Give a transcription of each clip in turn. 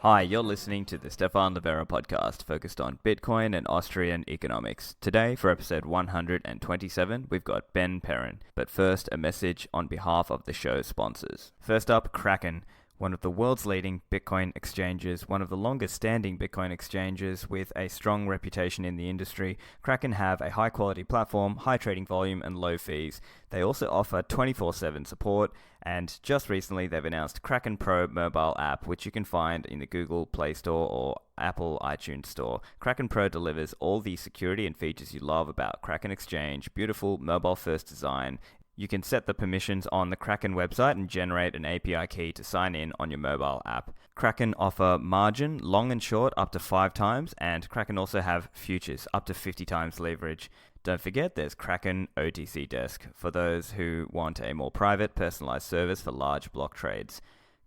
Hi, you're listening to the Stefan Livera podcast focused on Bitcoin and Austrian economics. Today, for episode 127, we've got Ben Perrin. But first, a message on behalf of the show's sponsors. First up, Kraken, one of the world's leading Bitcoin exchanges, one of the longest standing Bitcoin exchanges with a strong reputation in the industry. Kraken have a high quality platform, high trading volume, and low fees. They also offer 24/7 support, and just recently they've announced Kraken Pro mobile app, which you can find in the Google Play Store or Apple iTunes Store. Kraken Pro delivers all the security and features you love about Kraken Exchange, beautiful mobile-first design. You can set the permissions on the Kraken website and generate an API key to sign in on your mobile app. Kraken offer margin, long and short, up to 5 times, and Kraken also have futures, up to 50 times leverage. Don't forget, there's Kraken OTC Desk for those who want a more private, personalized service for large block trades.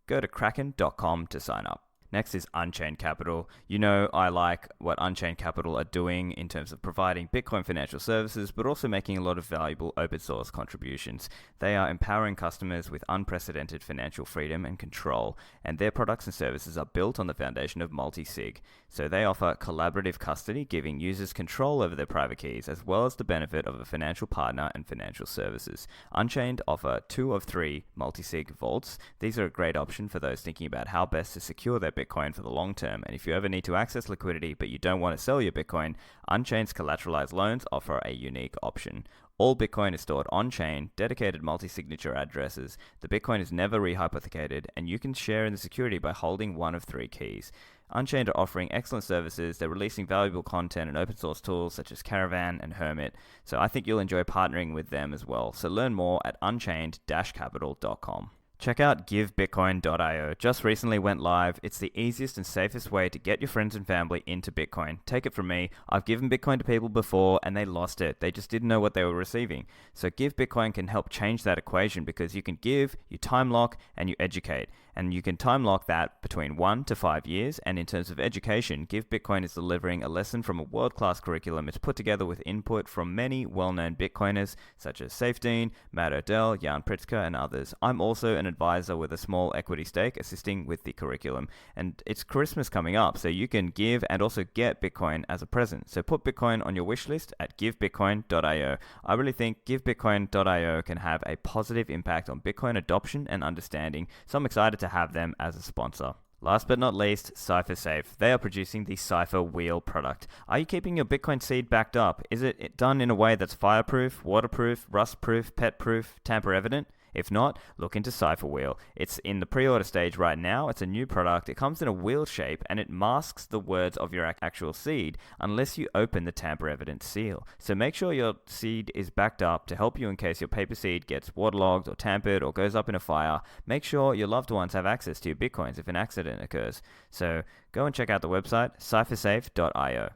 Go to kraken.com to sign up. Next is Unchained Capital. You know I like what Unchained Capital are doing in terms of providing Bitcoin financial services, but also making a lot of valuable open source contributions. They are empowering customers with unprecedented financial freedom and control, and their products and services are built on the foundation of multi-sig. So they offer collaborative custody, giving users control over their private keys, as well as the benefit of a financial partner and financial services. Unchained offer 2 of 3 multi-sig vaults. These are a great option for those thinking about how best to secure their Bitcoin for the long term. And if you ever need to access liquidity but you don't want to sell your Bitcoin, Unchained's collateralized loans offer a unique option. All Bitcoin is stored on-chain, dedicated multi-signature addresses. The Bitcoin is never rehypothecated, and you can share in the security by holding one of 3 keys. Unchained are offering excellent services. They're releasing valuable content and open source tools such as Caravan and Hermit. So I think you'll enjoy partnering with them as well. So learn more at unchained-capital.com. Check out givebitcoin.io. Just recently went live. It's the easiest and safest way to get your friends and family into Bitcoin. Take it from me. I've given Bitcoin to people before and they lost it. They just didn't know what they were receiving. So Give Bitcoin can help change that equation because you can give, you time lock, and you educate. And you can time lock that between 1 to 5 years. And in terms of education, Give Bitcoin is delivering a lesson from a world-class curriculum. It's put together with input from many well-known Bitcoiners such as Safedine, Matt Odell, Jan Pritzker, and others. I'm also an advisor with a small equity stake assisting with the curriculum. And it's Christmas coming up, so you can give and also get Bitcoin as a present. So put Bitcoin on your wish list at givebitcoin.io. I really think givebitcoin.io can have a positive impact on Bitcoin adoption and understanding, so I'm excited to have them as a sponsor. Last but not least, CipherSafe. They are producing the Cypher Wheel product. Are you keeping your Bitcoin seed backed up? Is it done in a way that's fireproof, waterproof, rust-proof, pet-proof, tamper-evident? If not, look into Cypher Wheel. It's in the pre-order stage right now. It's a new product. It comes in a wheel shape and it masks the words of your actual seed unless you open the tamper-evident seal. So make sure your seed is backed up to help you in case your paper seed gets waterlogged or tampered or goes up in a fire. Make sure your loved ones have access to your Bitcoins if an accident occurs. So go and check out the website, cyphersafe.io.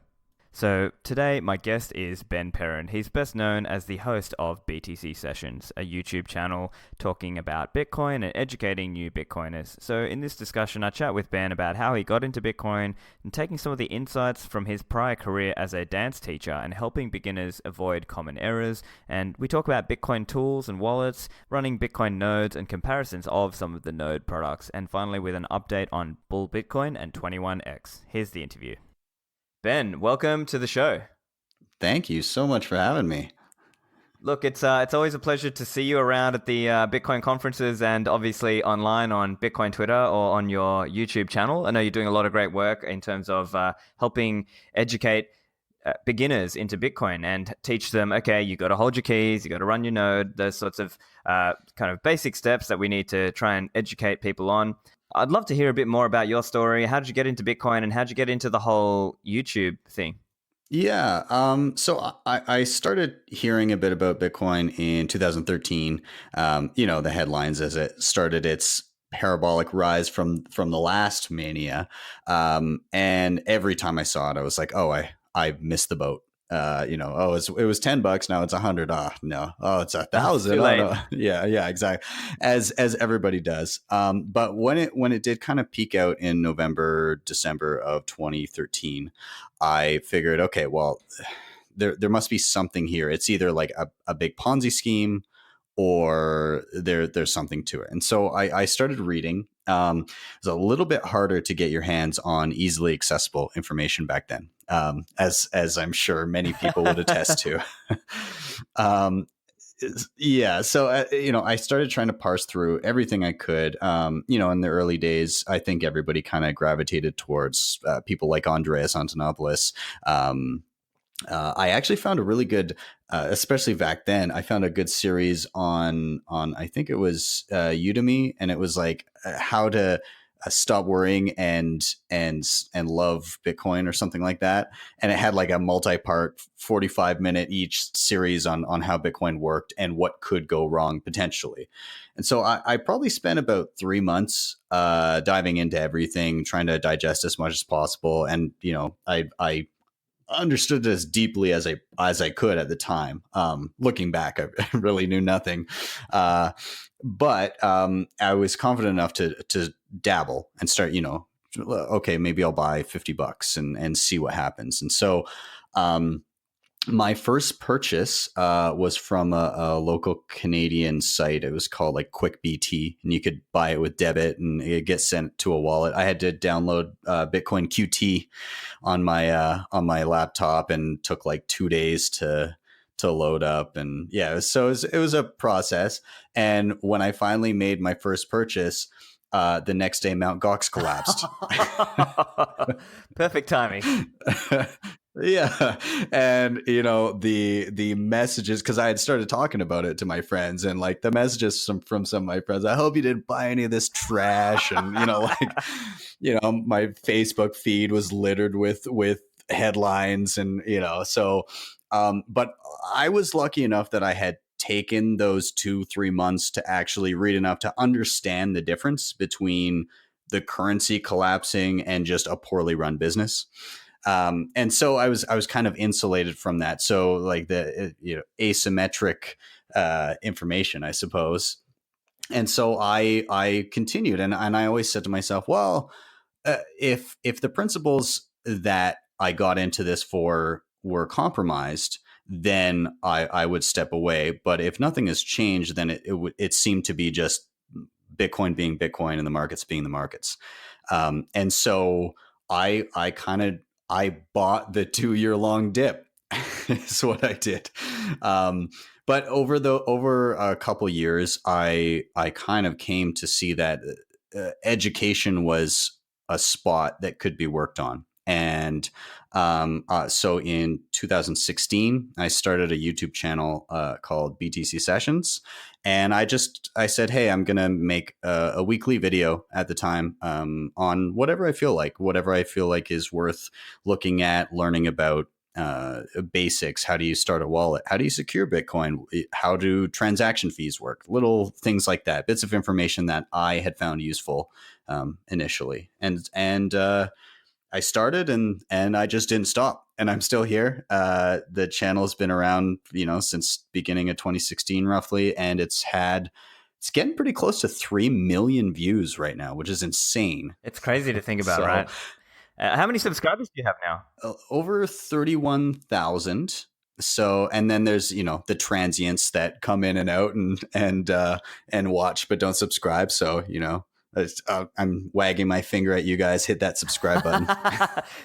So today my guest is Ben Perrin. He's best known as the host of BTC Sessions, a YouTube channel talking about Bitcoin and educating new Bitcoiners. So in this discussion, I chat with Ben about how he got into Bitcoin and taking some of the insights from his prior career as a dance teacher and helping beginners avoid common errors. And we talk about Bitcoin tools and wallets, running Bitcoin nodes and comparisons of some of the node products. And finally with an update on Bull Bitcoin and 21X. Here's the interview. Ben, welcome to the show. Thank you so much for having me. Look, it's always a pleasure to see you around at the Bitcoin conferences and obviously online on Bitcoin Twitter or on your YouTube channel. I know you're doing a lot of great work in terms of helping educate beginners into Bitcoin and teach them, okay, you got to hold your keys, you got to run your node, those sorts of kind of basic steps that we need to try and educate people on. I'd love to hear a bit more about your story. How did you get into Bitcoin and how did you get into the whole YouTube thing? Yeah. So I started hearing a bit about Bitcoin in 2013. The headlines as it started its parabolic rise from the last mania. And every time I saw it, I was like, oh, I missed the boat. It was $10. Now it's $100. No. Oh, it's 1,000. Too late. Oh, no. Yeah, exactly. As everybody does. But when it did kind of peak out in November, December of 2013, I figured, okay, well, there must be something here. It's either like a big Ponzi scheme or there's something to it. And so I started reading was a little bit harder to get your hands on easily accessible information back then, as I'm sure many people would attest to. Yeah. So, I started trying to parse through everything I could. In the early days, I think everybody kind of gravitated towards people like Andreas Antonopoulos. I actually found a really good, especially back then, I found a good series on I think it was Udemy, and it was like how to stop worrying and love Bitcoin or something like that. And it had like a multi-part 45-minute each series on how Bitcoin worked and what could go wrong potentially. And so I probably spent about 3 months diving into everything, trying to digest as much as possible. And, I understood it as deeply as I could at the time. Looking back, I really knew nothing, but I was confident enough to dabble and start. Okay, maybe I'll buy $50 and see what happens. And so, my first purchase was from a local Canadian site. It was called like Quick BT, and you could buy it with debit, and it gets sent to a wallet. I had to download Bitcoin QT on my laptop, and took like 2 days to load up. And yeah, so it was a process. And when I finally made my first purchase, the next day Mt. Gox collapsed. Perfect timing. Yeah. And, the messages, because I had started talking about it to my friends, and like the messages from some of my friends, I hope you didn't buy any of this trash. And, my Facebook feed was littered with headlines, and, so, but I was lucky enough that I had taken those 2-3 months to actually read enough to understand the difference between the currency collapsing and just a poorly run business. And so I was kind of insulated from that. So like the asymmetric information, I suppose. And so I continued, and I always said to myself, well, if the principles that I got into this for were compromised, then I would step away. But if nothing has changed, then it seemed to be just Bitcoin being Bitcoin and the markets being the markets. And so I bought the 2-year-long dip. Is what I did. But over a couple years, I kind of came to see that education was a spot that could be worked on. And so in 2016, I started a YouTube channel called BTC Sessions. And I said, hey, I'm going to make a weekly video at the time on whatever I feel like is worth looking at, learning about basics. How do you start a wallet? How do you secure Bitcoin? How do transaction fees work? Little things like that, bits of information that I had found useful initially. And I started and I just didn't stop, and I'm still here. The channel's been around, since beginning of 2016 roughly, and it's getting pretty close to 3 million views right now, which is insane. It's crazy to think about, right? How many subscribers do you have now? Over 31,000. So, and then there's, the transients that come in and out and watch, but don't subscribe. So, I'm wagging my finger at you guys. Hit that subscribe button.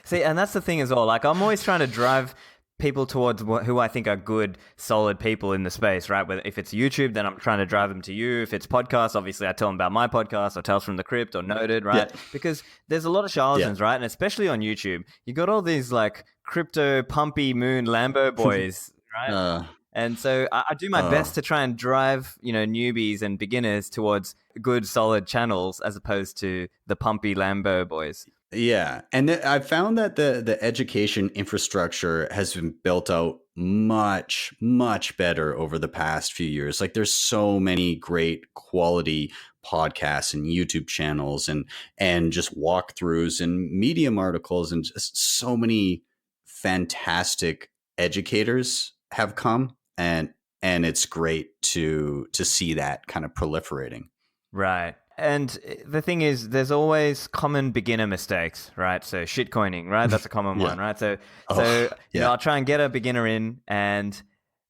See, and that's the thing as well. Like, I'm always trying to drive people towards who I think are good, solid people in the space, right? If it's YouTube, then I'm trying to drive them to you. If it's podcasts, obviously I tell them about my podcast or Tales from the Crypt or Noted, right? Yeah. Because there's a lot of charlatans, right? And especially on YouTube, you got all these like crypto pumpy moon Lambo boys, right? And so I do my best to try and drive, newbies and beginners towards good, solid channels as opposed to the pumpy Lambo boys. Yeah. And I've found that the education infrastructure has been built out much, much better over the past few years. Like, there's so many great quality podcasts and YouTube channels and just walkthroughs and Medium articles, and just so many fantastic educators have come, and it's great to see that kind of proliferating. Right. And the thing is, there's always common beginner mistakes, right? So shitcoining, right? That's a common one, right? So I'll try and get a beginner in, and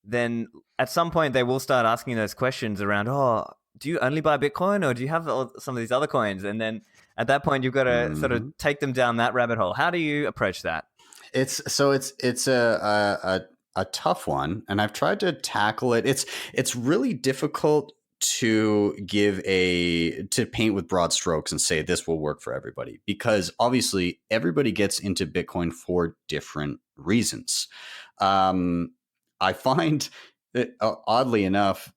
then at some point they will start asking those questions around, do you only buy Bitcoin or do you have some of these other coins? And then at that point, you've got to sort of take them down that rabbit hole. How do you approach that? It's a tough one, and I've tried to tackle it. It's really difficult to paint with broad strokes and say this will work for everybody, because obviously everybody gets into Bitcoin for different reasons. I find that, oddly enough,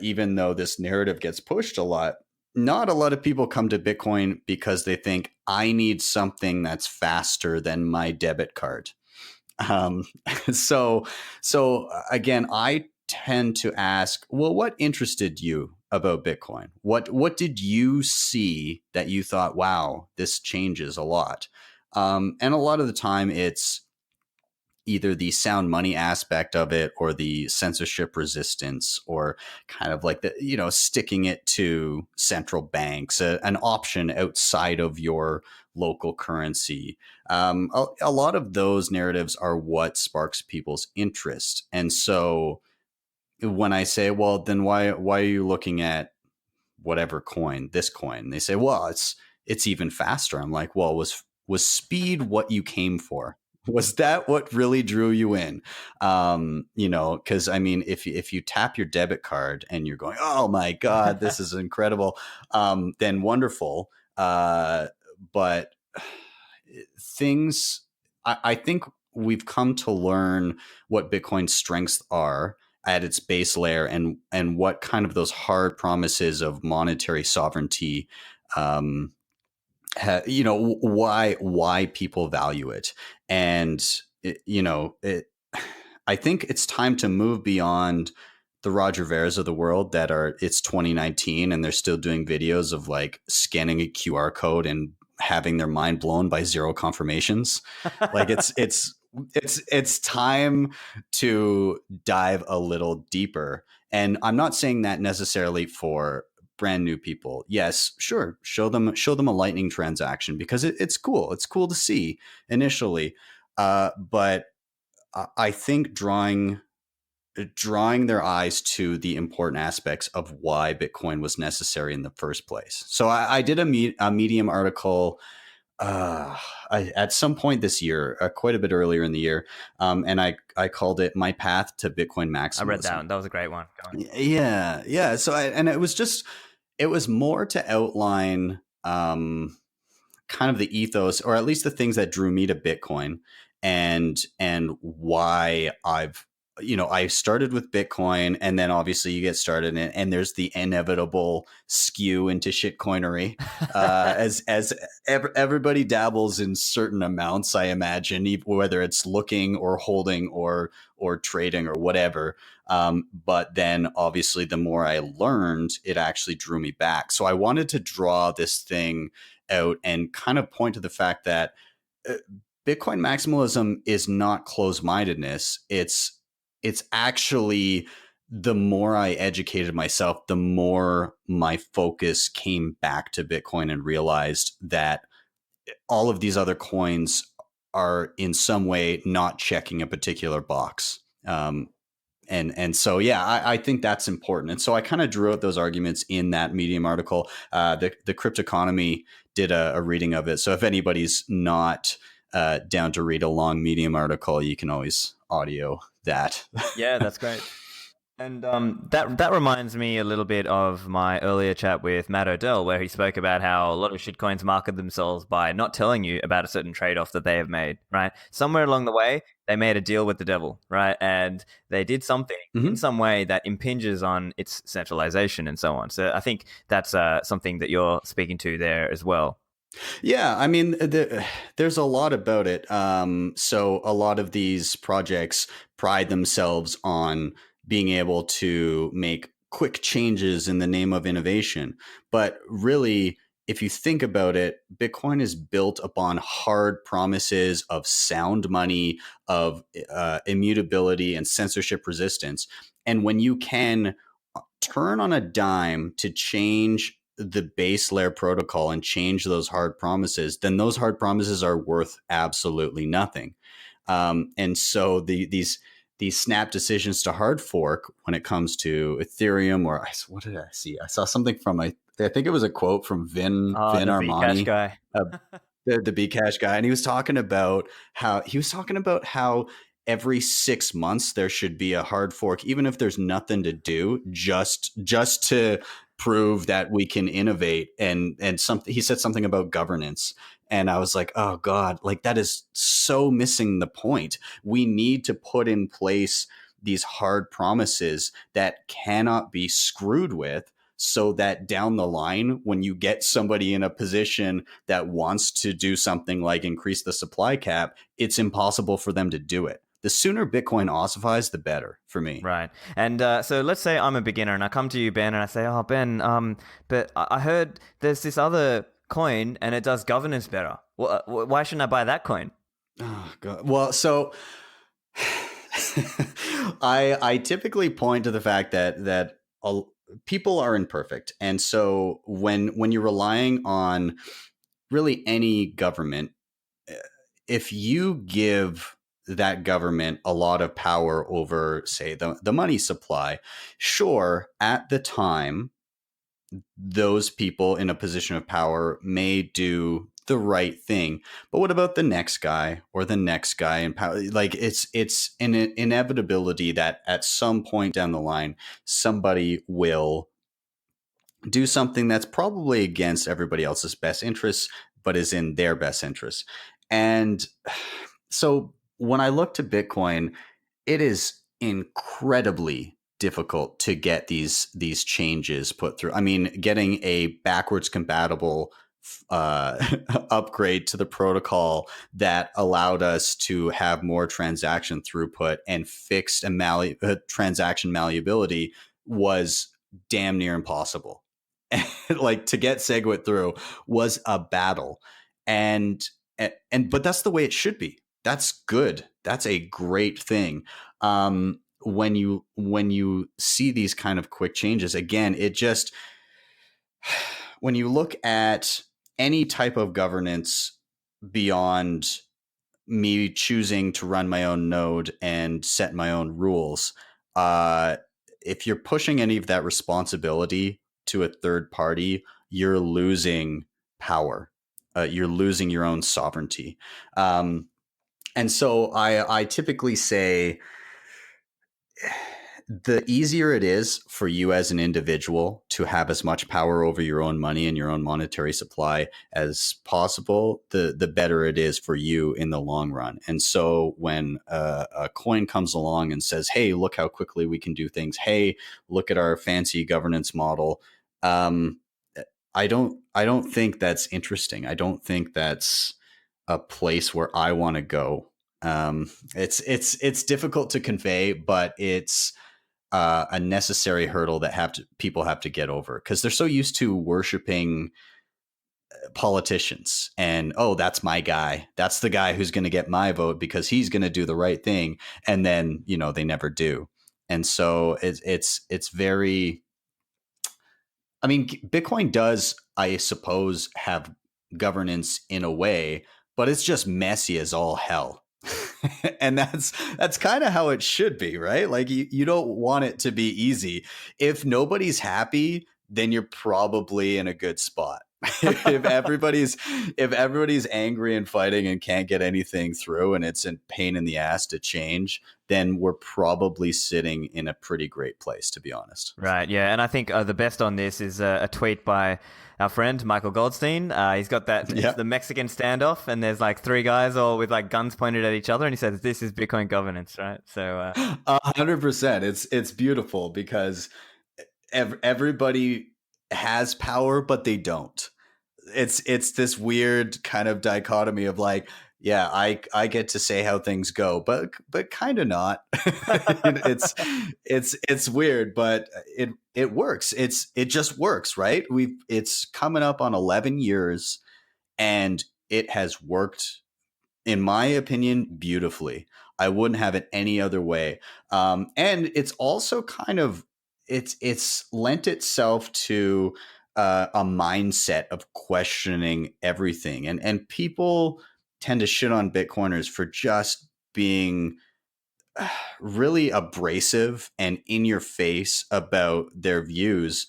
even though this narrative gets pushed a lot, not a lot of people come to Bitcoin because they think I need something that's faster than my debit card. Um, so, again, I tend to ask, well, what interested you about Bitcoin? What did you see that you thought, wow, this changes a lot? And a lot of the time, it's either the sound money aspect of it or the censorship resistance, or kind of like the, sticking it to central banks, an option outside of your local currency. A lot of those narratives are what sparks people's interest. And so when I say, well, then why are you looking at whatever coin, this coin? They say, well, it's even faster. I'm like, well, was speed what you came for? Was that what really drew you in? Because I mean, if you tap your debit card and you're going, oh my God, this is incredible, then wonderful. But things, I think we've come to learn what Bitcoin's strengths are at its base layer, and what kind of those hard promises of monetary sovereignty, why people value it. And I think it's time to move beyond the Roger Veres of the world it's 2019 and they're still doing videos of like scanning a QR code and having their mind blown by zero confirmations. Like it's time to dive a little deeper. And I'm not saying that necessarily for brand new people. Yes, sure, show them a Lightning transaction, because it's cool. It's cool to see initially, but I think drawing their eyes to the important aspects of why Bitcoin was necessary in the first place. So I did a Medium article at some point this year, quite a bit earlier in the year, and I called it "My Path to Bitcoin Maximalism." I read that one. That was a great one. Yeah. So it was more to outline kind of the ethos, or at least the things that drew me to Bitcoin, and why I started with Bitcoin, and then obviously you get started and there's the inevitable skew into shitcoinery, as everybody dabbles in certain amounts, I imagine, whether it's looking or holding or trading or whatever. But then obviously the more I learned, it actually drew me back. So I wanted to draw this thing out and kind of point to the fact that Bitcoin maximalism is not closed-mindedness. It's actually, the more I educated myself, the more my focus came back to Bitcoin and realized that all of these other coins are in some way not checking a particular box. And so, yeah, I think that's important. And so I kind of drew out those arguments in that Medium article. The Crypto Economy did a reading of it. So if anybody's not down to read a long Medium article, you can always audio that. Yeah, that's great. And that reminds me a little bit of my earlier chat with Matt Odell, where he spoke about how a lot of shitcoins market themselves by not telling you about a certain trade-off that they have made, right? Somewhere along the way, they made a deal with the devil, right? And they did something in some way that impinges on its centralization and so on. So I think that's something that you're speaking to there as well. Yeah, I mean, there's a lot about it. So a lot of these projects pride themselves on being able to make quick changes in the name of innovation. But really, if you think about it, Bitcoin is built upon hard promises of sound money, of immutability and censorship resistance. And when you can turn on a dime to change the base layer protocol and change those hard promises, then those hard promises are worth absolutely nothing. And so these these snap decisions to hard fork when it comes to Ethereum, or what did I see? I saw something from I think it was a quote from Vin The Bcash Armani, guy. uh, the Bcash guy, and he was talking about how every 6 months there should be a hard fork, even if there's nothing to do, just to prove that we can innovate. And something, he said something about governance, and I was like, oh God, like that is so missing the point. We need to put in place these hard promises that cannot be screwed with, so that down the line, when you get somebody in a position that wants to do something like increase the supply cap, it's impossible for them to do it. The sooner Bitcoin ossifies, the better for me. Right. And so let's say I'm a beginner and I come to you, Ben, and I say, oh, Ben, but I heard there's this other coin and it does governance better. Why shouldn't I buy that coin? Oh, God. Well, so I typically point to the fact that people are imperfect. And so when you're relying on really any government, if you give that government a lot of power over, say, the money supply, sure, at the time, those people in a position of power may do the right thing. But what about the next guy or the next guy in power? Like it's an inevitability that at some point down the line, somebody will do something that's probably against everybody else's best interests, but is in their best interests. And so when I look to Bitcoin, it is incredibly difficult to get these changes put through. I mean, getting a backwards compatible upgrade to the protocol that allowed us to have more transaction throughput and fixed transaction malleability was damn near impossible. Like, to get SegWit through was a battle, and but that's the way it should be. That's good. That's a great thing. When you see these kind of quick changes, again, it just, when you look at any type of governance beyond me choosing to run my own node and set my own rules, if you're pushing any of that responsibility to a third party, you're losing power. You're losing your own sovereignty. And so I typically say, the easier it is for you as an individual to have as much power over your own money and your own monetary supply as possible, the better it is for you in the long run. And so when a coin comes along and says, hey, look how quickly we can do things. Hey, look at our fancy governance model. I don't think that's interesting. I don't think that's a place where I want to go. It's difficult to convey, but it's a necessary hurdle that people have to get over, because they're so used to worshiping politicians and, oh, that's my guy. That's the guy who's going to get my vote because he's going to do the right thing. And then, they never do. And so it's very, I mean, Bitcoin does, I suppose, have governance in a way, but it's just messy as all hell. And that's kind of how it should be, right? Like, you don't want it to be easy. If nobody's happy, then you're probably in a good spot. if everybody's angry and fighting and can't get anything through, and it's a pain in the ass to change, then we're probably sitting in a pretty great place, to be honest. Right. Yeah. And I think the best on this is a tweet by our friend Michael Goldstein. He's got that, it's the Mexican standoff, and there's like three guys all with like guns pointed at each other, and he says, this is Bitcoin governance, right? So 100%. It's beautiful, because everybody has power, but they don't. It's this weird kind of dichotomy of like, yeah, I get to say how things go, but kind of not. It's weird, but it works. It just works, right? It's coming up on 11 years, and it has worked, in my opinion, beautifully. I wouldn't have it any other way. And it's also kind of, it's lent itself to a mindset of questioning everything, and people tend to shit on Bitcoiners for just being really abrasive and in your face about their views.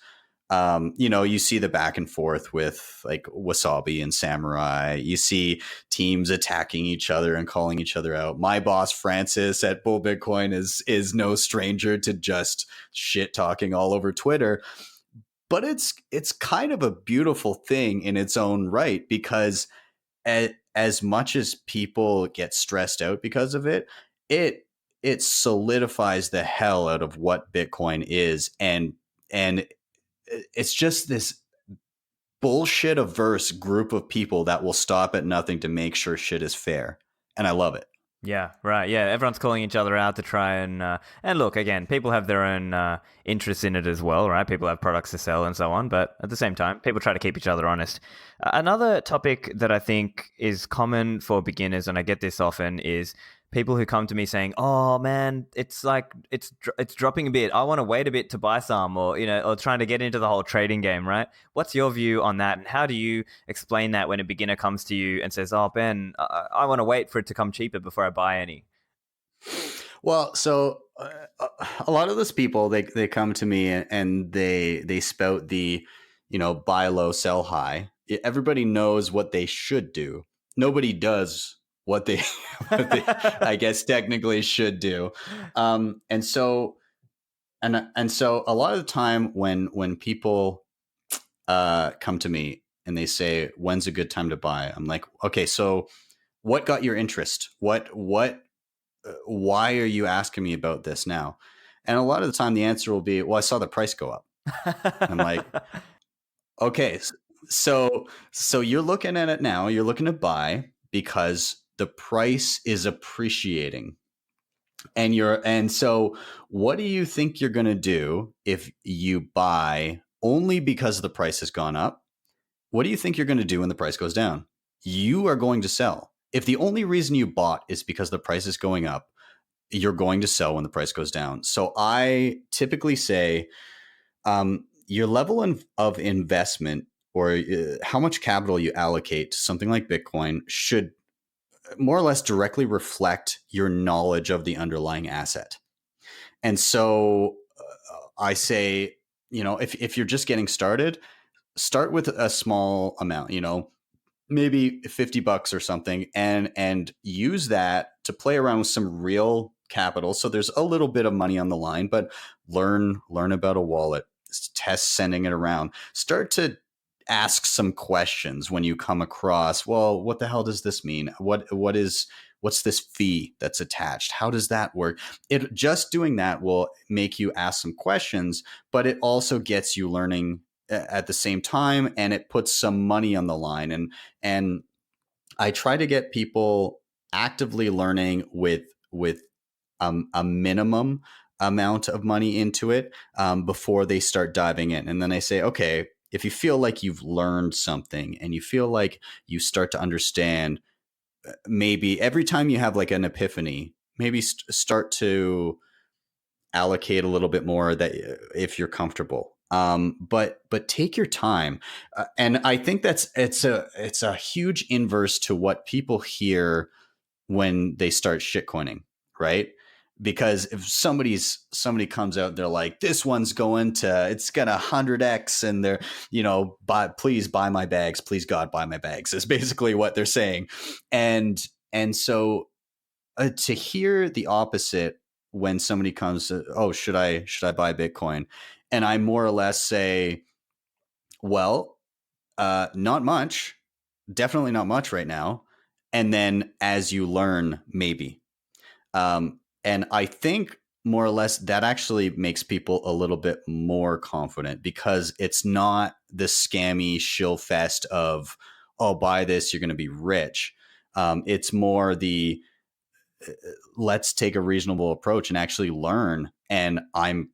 You see the back and forth with like Wasabi and Samurai. You see teams attacking each other and calling each other out. My boss Francis at Bull Bitcoin is no stranger to just shit talking all over Twitter. But it's kind of a beautiful thing in its own right, because as much as people get stressed out because of it, it solidifies the hell out of what Bitcoin is, and it's just this bullshit averse group of people that will stop at nothing to make sure shit is fair, and I love it. Yeah, right. Yeah, everyone's calling each other out to try and look, again, people have their own interests in it as well, right? People have products to sell and so on, but at the same time, people try to keep each other honest. Another topic that I think is common for beginners, and I get this often, is people who come to me saying, "Oh man, it's like it's dropping a bit. I want to wait a bit to buy some," or or trying to get into the whole trading game, right? What's your view on that, and how do you explain that when a beginner comes to you and says, "Oh Ben, I want to wait for it to come cheaper before I buy any"? Well, so a lot of those people, they come to me and they spout the, buy low, sell high. Everybody knows what they should do. Nobody does what they, what they I guess technically should do. And so a lot of the time when people come to me and they say, "When's a good time to buy?" I'm like, "Okay, so what got your interest? What why are you asking me about this now?" And a lot of the time the answer will be, "Well, I saw the price go up." I'm like, "Okay, so you're looking at it now, you're looking to buy because the price is appreciating. And so what do you think you're going to do if you buy only because the price has gone up? What do you think you're going to do when the price goes down? You are going to sell. If the only reason you bought is because the price is going up, you're going to sell when the price goes down." So I typically say, your level of investment, or how much capital you allocate to something like Bitcoin, should more or less directly reflect your knowledge of the underlying asset. And so I say, if you're just getting started, start with a small amount, maybe $50 or something, and use that to play around with some real capital. So there's a little bit of money on the line, but learn about a wallet, test sending it around, start to ask some questions when you come across, well, what the hell does this mean? What's this fee that's attached? How does that work? It just doing that will make you ask some questions, but it also gets you learning at the same time, and it puts some money on the line. And I try to get people actively learning with a minimum amount of money into it, before they start diving in. And then I say, okay, if you feel like you've learned something and you feel like you start to understand, maybe every time you have like an epiphany, maybe start to allocate a little bit more, that if you're comfortable. But take your time, and I think it's a huge inverse to what people hear when they start shitcoining, right? Because if somebody comes out, they're like, "This one's it's gonna 100x," and they're, please buy my bags, please God, buy my bags, is basically what they're saying. And so to hear the opposite, when somebody comes to, "Oh, should I buy Bitcoin?" And I more or less say, "Well, not much, definitely not much right now. And then as you learn, maybe." And I think more or less that actually makes people a little bit more confident, because it's not the scammy shill fest of, "Oh, buy this, you're going to be rich." It's more the, let's take a reasonable approach and actually learn. And I'm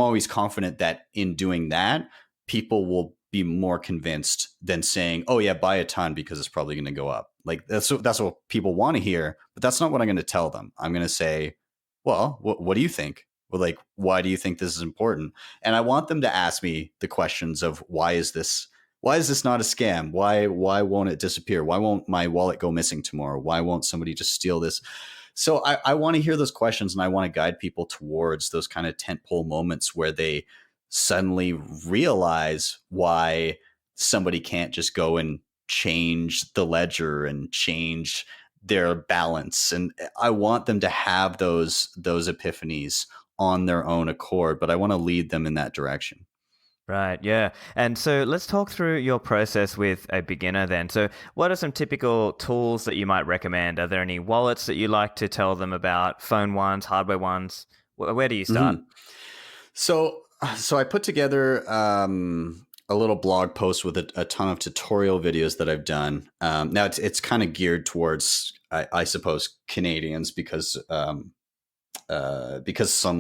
always confident that in doing that, people will be more convinced than saying, "Oh yeah, buy a ton because it's probably going to go up." Like that's what people want to hear, but that's not what I'm going to tell them. I'm going to say, "Well, what do you think?" Or like, "Why do you think this is important?" And I want them to ask me the questions of, why is this not a scam? Why won't it disappear? Why won't my wallet go missing tomorrow? Why won't somebody just steal this So I want to hear those questions, and I want to guide people towards those kind of tentpole moments where they suddenly realize why somebody can't just go and change the ledger and change their balance. And I want them to have those epiphanies on their own accord, but I want to lead them in that direction. Right, yeah. And so let's talk through your process with a beginner then. So, what are some typical tools that you might recommend? Are there any wallets that you like to tell them about? Phone ones, hardware ones? Where do you start? Mm-hmm. So I put together a little blog post with a ton of tutorial videos that I've done. Now it's kind of geared towards, I suppose, Canadians because some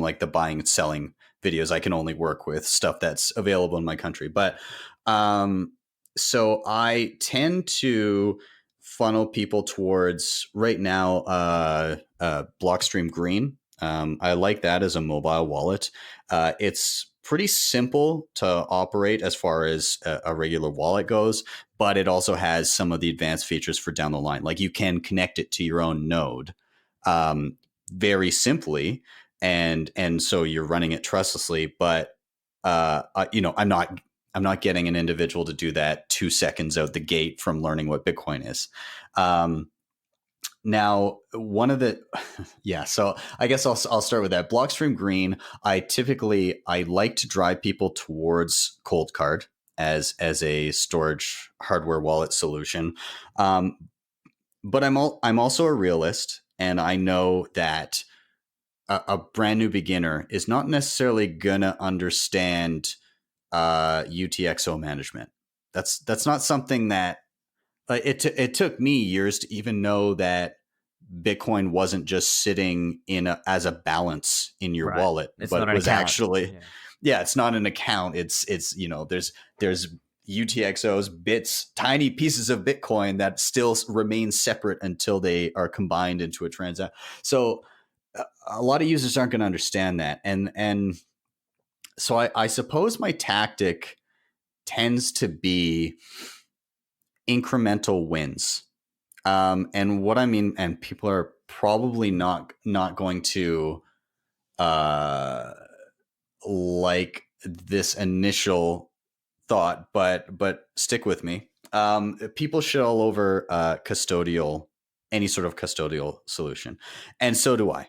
like the buying and selling videos I can only work with stuff that's available in my country. But so I tend to funnel people towards right now Blockstream Green. I like that as a mobile wallet. It's pretty simple to operate as far as a regular wallet goes, but it also has some of the advanced features for down the line. Like you can connect it to your own node very simply, and so you're running it trustlessly. But I'm not getting an individual to do that 2 seconds out the gate from learning what Bitcoin is. Now, one of the, yeah, so I guess I'll start with that. Blockstream Green, I like to drive people towards Cold Card as a storage hardware wallet solution. But I'm also a realist, and I know that a brand new beginner is not necessarily gonna understand UTXO management. That's not something that it took me years to even know that Bitcoin wasn't just sitting as a balance in your Right. wallet, It's but not it an was account. actually, Yeah. yeah, it's not an account. It's there's UTXOs, bits, tiny pieces of Bitcoin that still remain separate until they are combined into a transaction. So a lot of users aren't going to understand that, and so I suppose my tactic tends to be incremental wins. And what I mean, and people are probably not going to like this initial thought, but stick with me. People shit all over any sort of custodial solution, and so do I.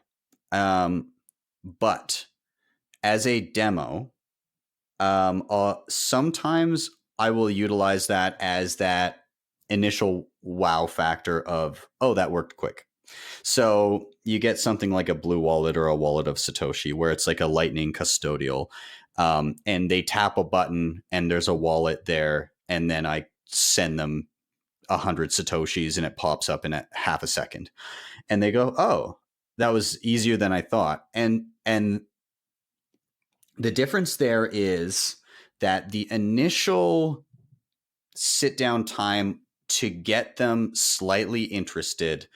But as a demo, sometimes I will utilize that as that initial wow factor of, oh, that worked quick. So you get something like a Blue Wallet or a Wallet of Satoshi, where it's like a Lightning custodial, and they tap a button and there's a wallet there, and then I send them 100 Satoshis and it pops up in half a second, and they go, oh, that was easier than I thought. And the difference there is that the initial sit down time to get them slightly interested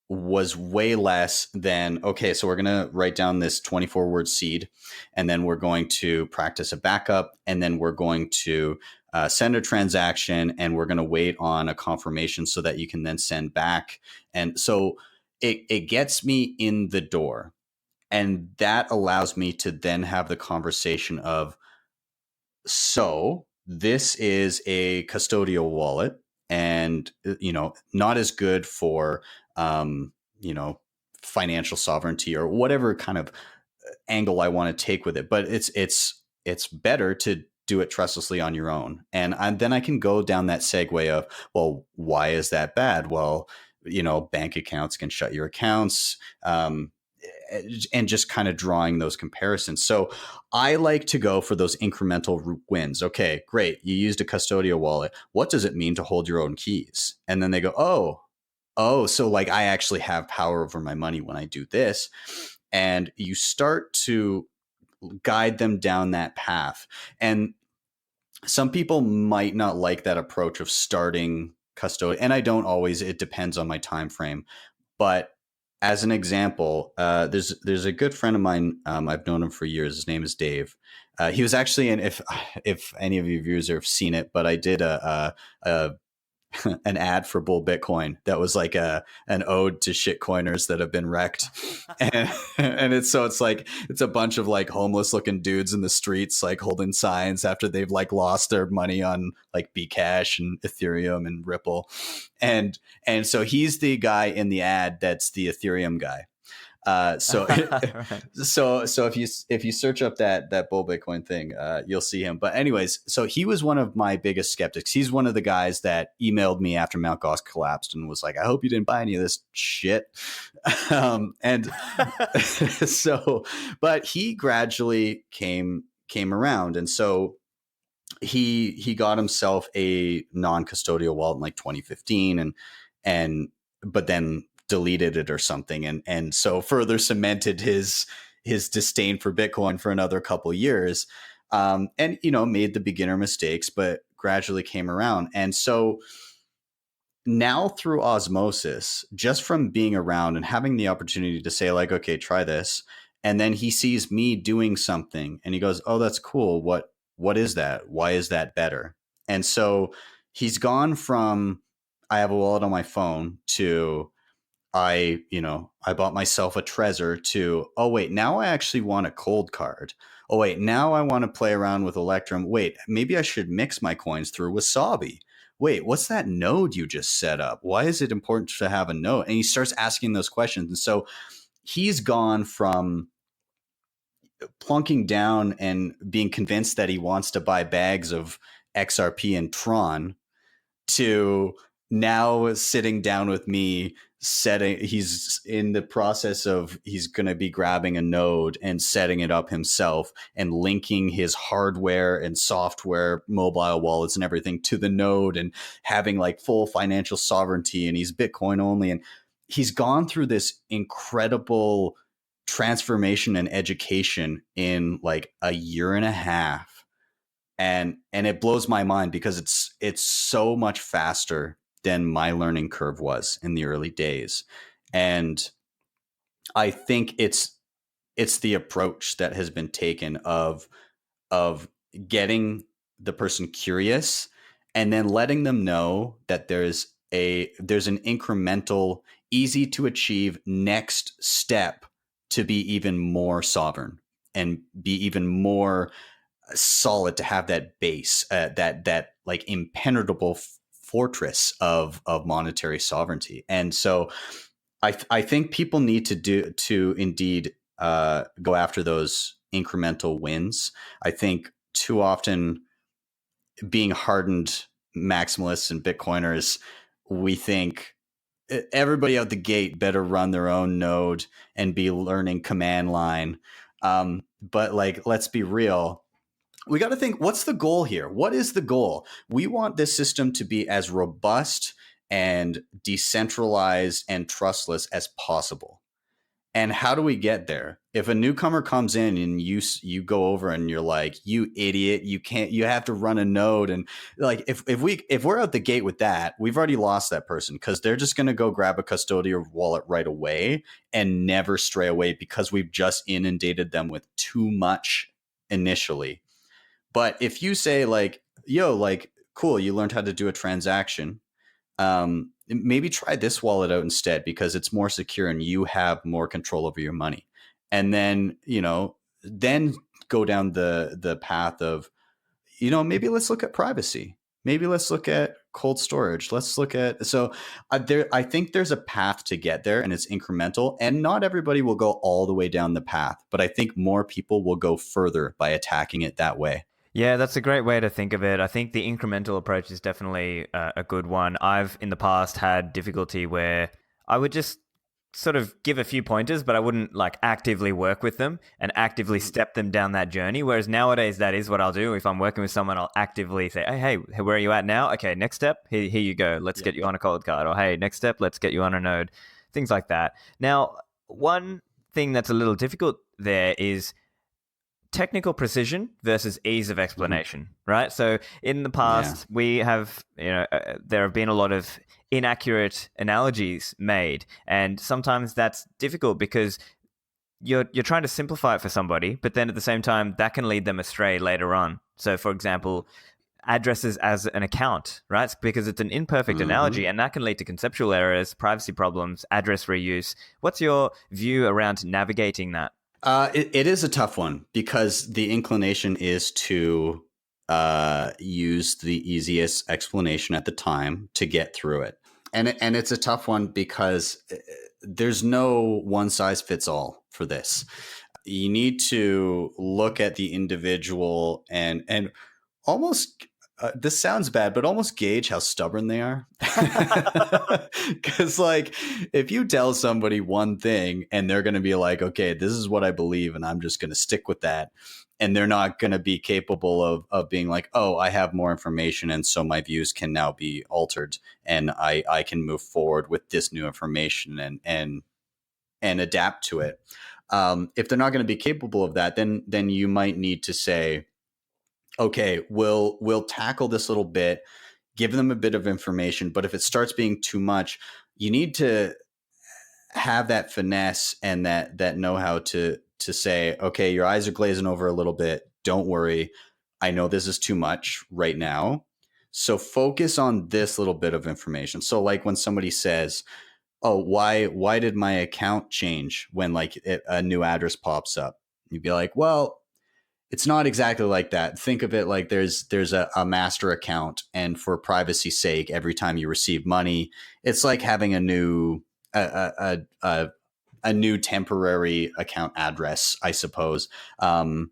was way less than, okay, so we're going to write down this 24-word seed, and then we're going to practice a backup, and then we're going to send a transaction, and we're going to wait on a confirmation so that you can then send back. And so it gets me in the door. And that allows me to then have the conversation of, so this is a custodial wallet, and not as good for financial sovereignty or whatever kind of angle I want to take with it, but it's better to do it trustlessly on your own. And then I can go down that segue of, well, why is that bad? Well, bank accounts can shut your accounts, and just kind of drawing those comparisons. So I like to go for those incremental wins. Okay, great. You used a custodial wallet. What does it mean to hold your own keys? And then they go, oh, so like I actually have power over my money when I do this. And you start to guide them down that path. And some people might not like that approach of starting custodial. And I don't always, it depends on my time frame. But as an example, there's a good friend of mine. I've known him for years. His name is Dave. He was actually in, if any of you viewers have seen it, but I did a an ad for Bull Bitcoin that was like an ode to shitcoiners that have been wrecked. And it's like it's a bunch of like homeless looking dudes in the streets like holding signs after they've like lost their money on like Bcash and Ethereum and Ripple. And so he's the guy in the ad that's the Ethereum guy. So Right. so if you search up that Bull Bitcoin thing, you'll see him. But anyways, so he was one of my biggest skeptics. He's one of the guys that emailed me after Mt. Gox collapsed and was like, "I hope you didn't buy any of this shit." And so, but he gradually came around, and so he got himself a non-custodial wallet in like 2015, and but then deleted it or something, and so further cemented his disdain for Bitcoin for another couple years, and made the beginner mistakes, but gradually came around. And so now through osmosis, just from being around and having the opportunity to say like, okay, try this, and then he sees me doing something and he goes, oh, that's cool. What is that? Why is that better? And so he's gone from I have a wallet on my phone to I bought myself a Trezor to, oh, wait, now I actually want a cold card. Oh, wait, now I want to play around with Electrum. Wait, maybe I should mix my coins through Wasabi. Wait, what's that node you just set up? Why is it important to have a node? And he starts asking those questions. And so he's gone from plunking down and being convinced that he wants to buy bags of XRP and Tron to now sitting down with me he's in the process of he's going to be grabbing a node and setting it up himself and linking his hardware and software mobile wallets and everything to the node and having like full financial sovereignty, and he's Bitcoin only, and he's gone through this incredible transformation and education in like a year and a half, and it blows my mind because it's so much faster than my learning curve was in the early days. And I think it's the approach that has been taken of getting the person curious and then letting them know that there's an incremental, easy to achieve next step to be even more sovereign and be even more solid, to have that base, that like impenetrable fortress of monetary sovereignty. And so I think people need to indeed go after those incremental wins. I think too often, being hardened maximalists and Bitcoiners, we think everybody out the gate better run their own node and be learning command line. But like, let's be real. We got to think, what's the goal here? What is the goal? We want this system to be as robust and decentralized and trustless as possible. And how do we get there? If a newcomer comes in and you go over and you're like, you idiot, you have to run a node. And like, if we're out the gate with that, we've already lost that person, because they're just going to go grab a custodial wallet right away and never stray away because we've just inundated them with too much initially. But if you say like, yo, like, cool, you learned how to do a transaction, maybe try this wallet out instead because it's more secure and you have more control over your money. And then, then go down the path of, maybe let's look at privacy. Maybe let's look at cold storage. Let's look at, I think there's a path to get there, and it's incremental, and not everybody will go all the way down the path, but I think more people will go further by attacking it that way. Yeah, that's a great way to think of it. I think the incremental approach is definitely a good one. I've in the past had difficulty where I would just sort of give a few pointers, but I wouldn't like actively work with them and actively step them down that journey. Whereas nowadays, that is what I'll do. If I'm working with someone, I'll actively say, hey, where are you at now? Okay, next step, here you go. Let's get you on a cold card. Or hey, next step, let's get you on a node. Things like that. Now, one thing that's a little difficult there is technical precision versus ease of explanation, right? So in the past, we have, there have been a lot of inaccurate analogies made, and sometimes that's difficult because you're trying to simplify it for somebody, but then at the same time, that can lead them astray later on. So, for example, addresses as an account, right? Because it's an imperfect analogy, and that can lead to conceptual errors, privacy problems, address reuse. What's your view around navigating that? It is a tough one because the inclination is to use the easiest explanation at the time to get through it. And it's a tough one because there's no one size fits all for this. You need to look at the individual and almost this sounds bad, but almost gauge how stubborn they are. Because like if you tell somebody one thing and they're going to be like, okay, this is what I believe and I'm just going to stick with that. And they're not going to be capable of being like, oh, I have more information. And so my views can now be altered and I can move forward with this new information and adapt to it. If they're not going to be capable of that, then you might need to say, okay, we'll tackle this little bit, give them a bit of information. But if it starts being too much, you need to have that finesse and that know-how to say, okay, your eyes are glazing over a little bit. Don't worry. I know this is too much right now. So focus on this little bit of information. So like when somebody says, oh, why did my account change when like a new address pops up? You'd be like, well, it's not exactly like that. Think of it like there's a master account, and for privacy's sake, every time you receive money, it's like having a new new temporary account address, I suppose. And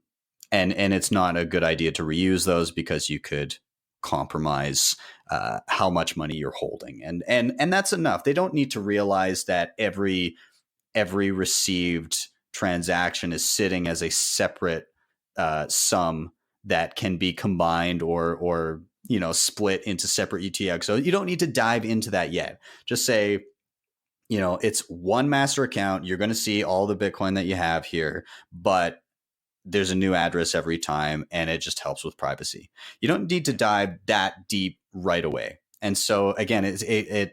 it's not a good idea to reuse those because you could compromise how much money you're holding, and that's enough. They don't need to realize that every received transaction is sitting as a separate sum that can be combined or split into separate UTX. So you don't need to dive into that yet. Just say, it's one master account. You're going to see all the Bitcoin that you have here, but there's a new address every time, and it just helps with privacy. You don't need to dive that deep right away. And so again, it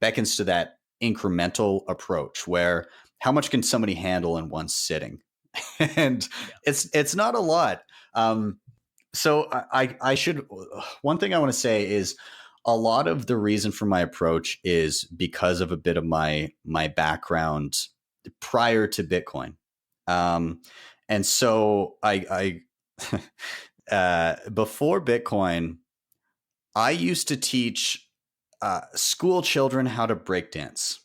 beckons to that incremental approach where how much can somebody handle in one sitting? And it's not a lot. So I should, one thing I want to say is a lot of the reason for my approach is because of a bit of my background prior to Bitcoin. And so I before Bitcoin, I used to teach school children how to break dance.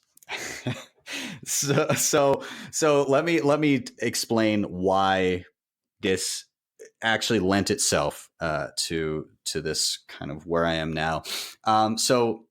So let me explain why this actually lent itself to this kind of where I am now. So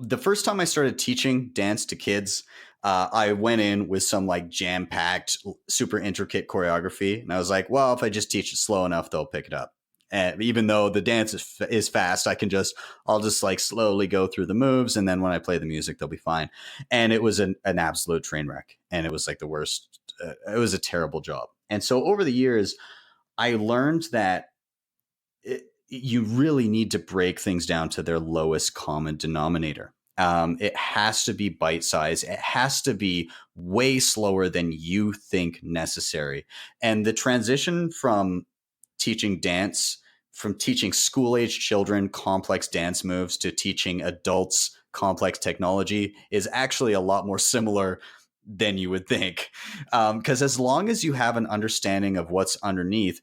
the first time I started teaching dance to kids, I went in with some like jam-packed, super intricate choreography, and I was like, well, if I just teach it slow enough, they'll pick it up. And even though the dance is fast, I'll just like slowly go through the moves. And then when I play the music, they'll be fine. And it was an absolute train wreck. And it was like the worst. It was a terrible job. And so over the years, I learned that you really need to break things down to their lowest common denominator. It has to be bite size. It has to be way slower than you think necessary. And the transition from teaching school-age children complex dance moves to teaching adults complex technology is actually a lot more similar than you would think. Because as long as you have an understanding of what's underneath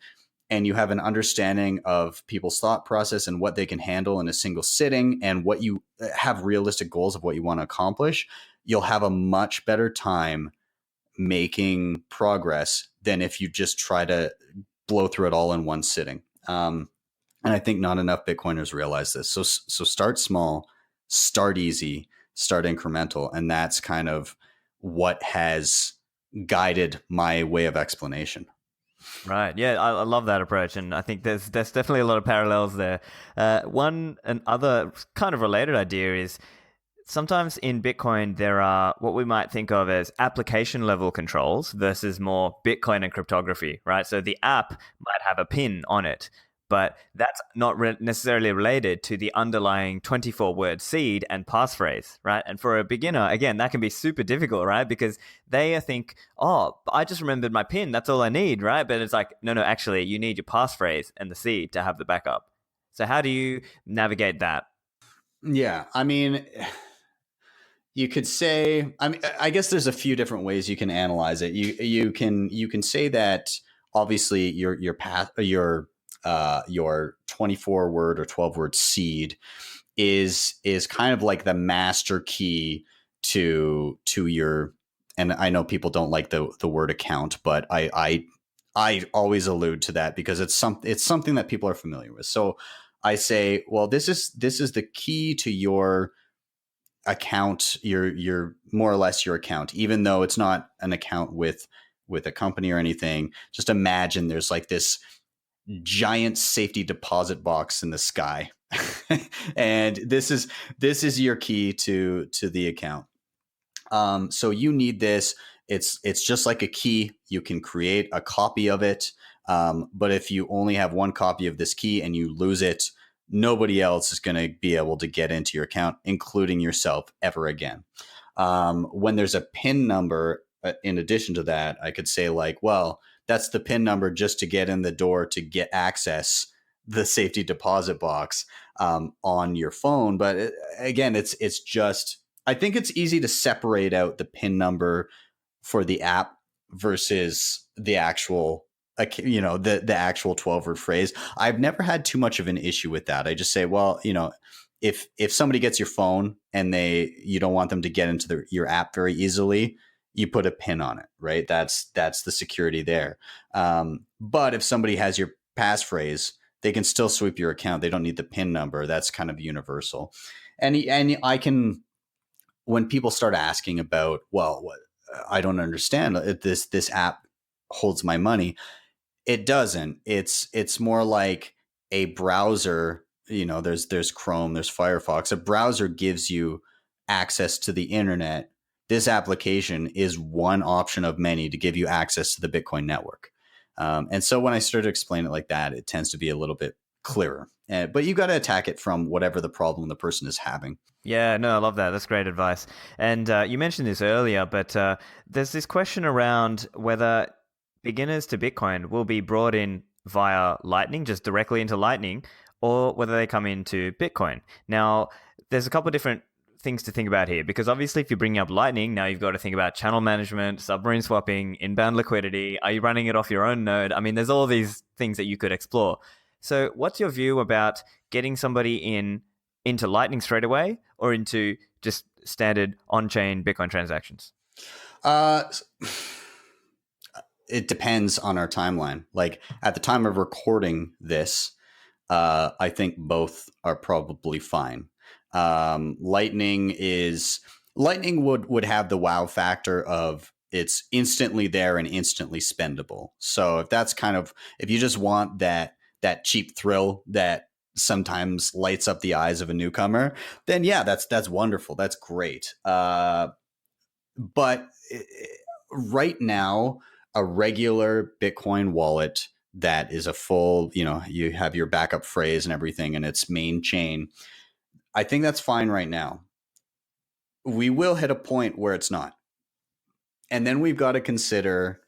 and you have an understanding of people's thought process and what they can handle in a single sitting and what you have realistic goals of what you want to accomplish, you'll have a much better time making progress than if you just try to blow through it all in one sitting. And I think not enough Bitcoiners realize this. So start small, start easy, start incremental. And that's kind of what has guided my way of explanation. Right. Yeah, I love that approach, and I think there's definitely a lot of parallels there. One and other kind of related idea is sometimes in Bitcoin there are what we might think of as application level controls versus more Bitcoin and cryptography, right? So the app might have a pin on it, but that's not necessarily related to the underlying 24-word seed and passphrase, right? And for a beginner, again, that can be super difficult, right? Because they think, oh, I just remembered my pin, that's all I need, right? But it's like, no, actually, you need your passphrase and the seed to have the backup. So how do you navigate that? Yeah, I mean, you could say, I mean, I guess there's a few different ways you can analyze it. You can say that obviously your 24 word or 12 word seed is kind of like the master key to your, and I know people don't like the word account, but I always allude to that because it's something that people are familiar with. So I say, well, this is the key to your account, your more or less your account, even though it's not an account with a company or anything. Just imagine there's like this giant safety deposit box in the sky. And this is your key to the account. So you need this. It's just like a key. You can create a copy of it. But if you only have one copy of this key and you lose it, nobody else is going to be able to get into your account, including yourself, ever again. When there's a PIN number, in addition to that, I could say like, well, that's the PIN number just to get in the door to get access the safety deposit box on your phone. But again, it's just, I think it's easy to separate out the PIN number for the app versus the actual, the actual 12-word phrase. I've never had too much of an issue with that. I just say, well, if somebody gets your phone and you don't want them to get into your app very easily, you put a PIN on it, right? That's the security there. But if somebody has your passphrase, they can still sweep your account. They don't need the PIN number. That's kind of universal. And I can, when people start asking about, well, what, I don't understand, this app holds my money. It doesn't. It's more like a browser. There's Chrome, there's Firefox. A browser gives you access to the internet. This application is one option of many to give you access to the Bitcoin network. And so when I start to explain it like that, it tends to be a little bit clearer. But you got to attack it from whatever the problem the person is having. Yeah, no, I love that. That's great advice. And you mentioned this earlier, but there's this question around whether beginners to Bitcoin will be brought in via Lightning, just directly into Lightning, or whether they come into Bitcoin. Now, there's a couple of different things to think about here, because obviously if you're bringing up Lightning, now you've got to think about channel management, submarine swapping, inbound liquidity. Are you running it off your own node? I mean, there's all these things that you could explore. So what's your view about getting somebody into Lightning straight away or into just standard on-chain Bitcoin transactions? Uh, it depends on our timeline. Like at the time of recording this, I think both are probably fine. Lightning would have the wow factor of it's instantly there and instantly spendable. So if you just want that cheap thrill that sometimes lights up the eyes of a newcomer, then yeah, that's wonderful. That's great. But right now, a regular Bitcoin wallet that is a full, you have your backup phrase and everything and its main chain, I think that's fine right now. We will hit a point where it's not. And then we've got to consider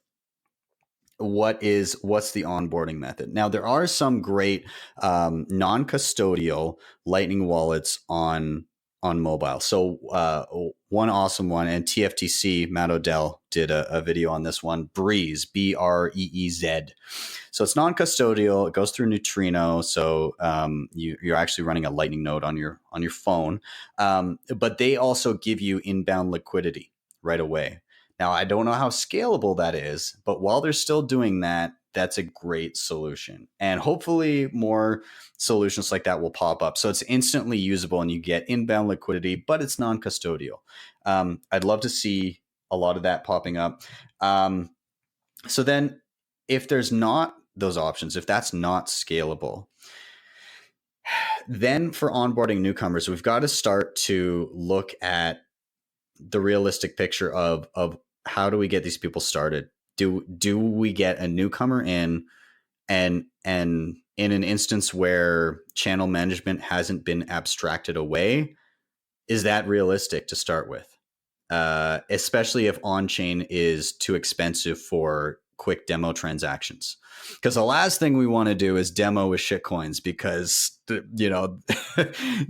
what's the onboarding method. Now, there are some great non-custodial Lightning wallets on mobile. So one awesome one, and TFTC, Matt Odell, did a video on this one, Breeze, Breez. So it's non-custodial. It goes through Neutrino. So you're actually running a Lightning node on your phone. But they also give you inbound liquidity right away. Now, I don't know how scalable that is, but while they're still doing that, that's a great solution. And hopefully more solutions like that will pop up. So it's instantly usable and you get inbound liquidity, but it's non-custodial. I'd love to see a lot of that popping up. So then if there's not those options, if that's not scalable, then for onboarding newcomers, we've got to start to look at the realistic picture of how do we get these people started? Do we get a newcomer in and in an instance where channel management hasn't been abstracted away? Is that realistic to start with? Especially if on-chain is too expensive for quick demo transactions. Because the last thing we want to do is demo with shitcoins because, you know,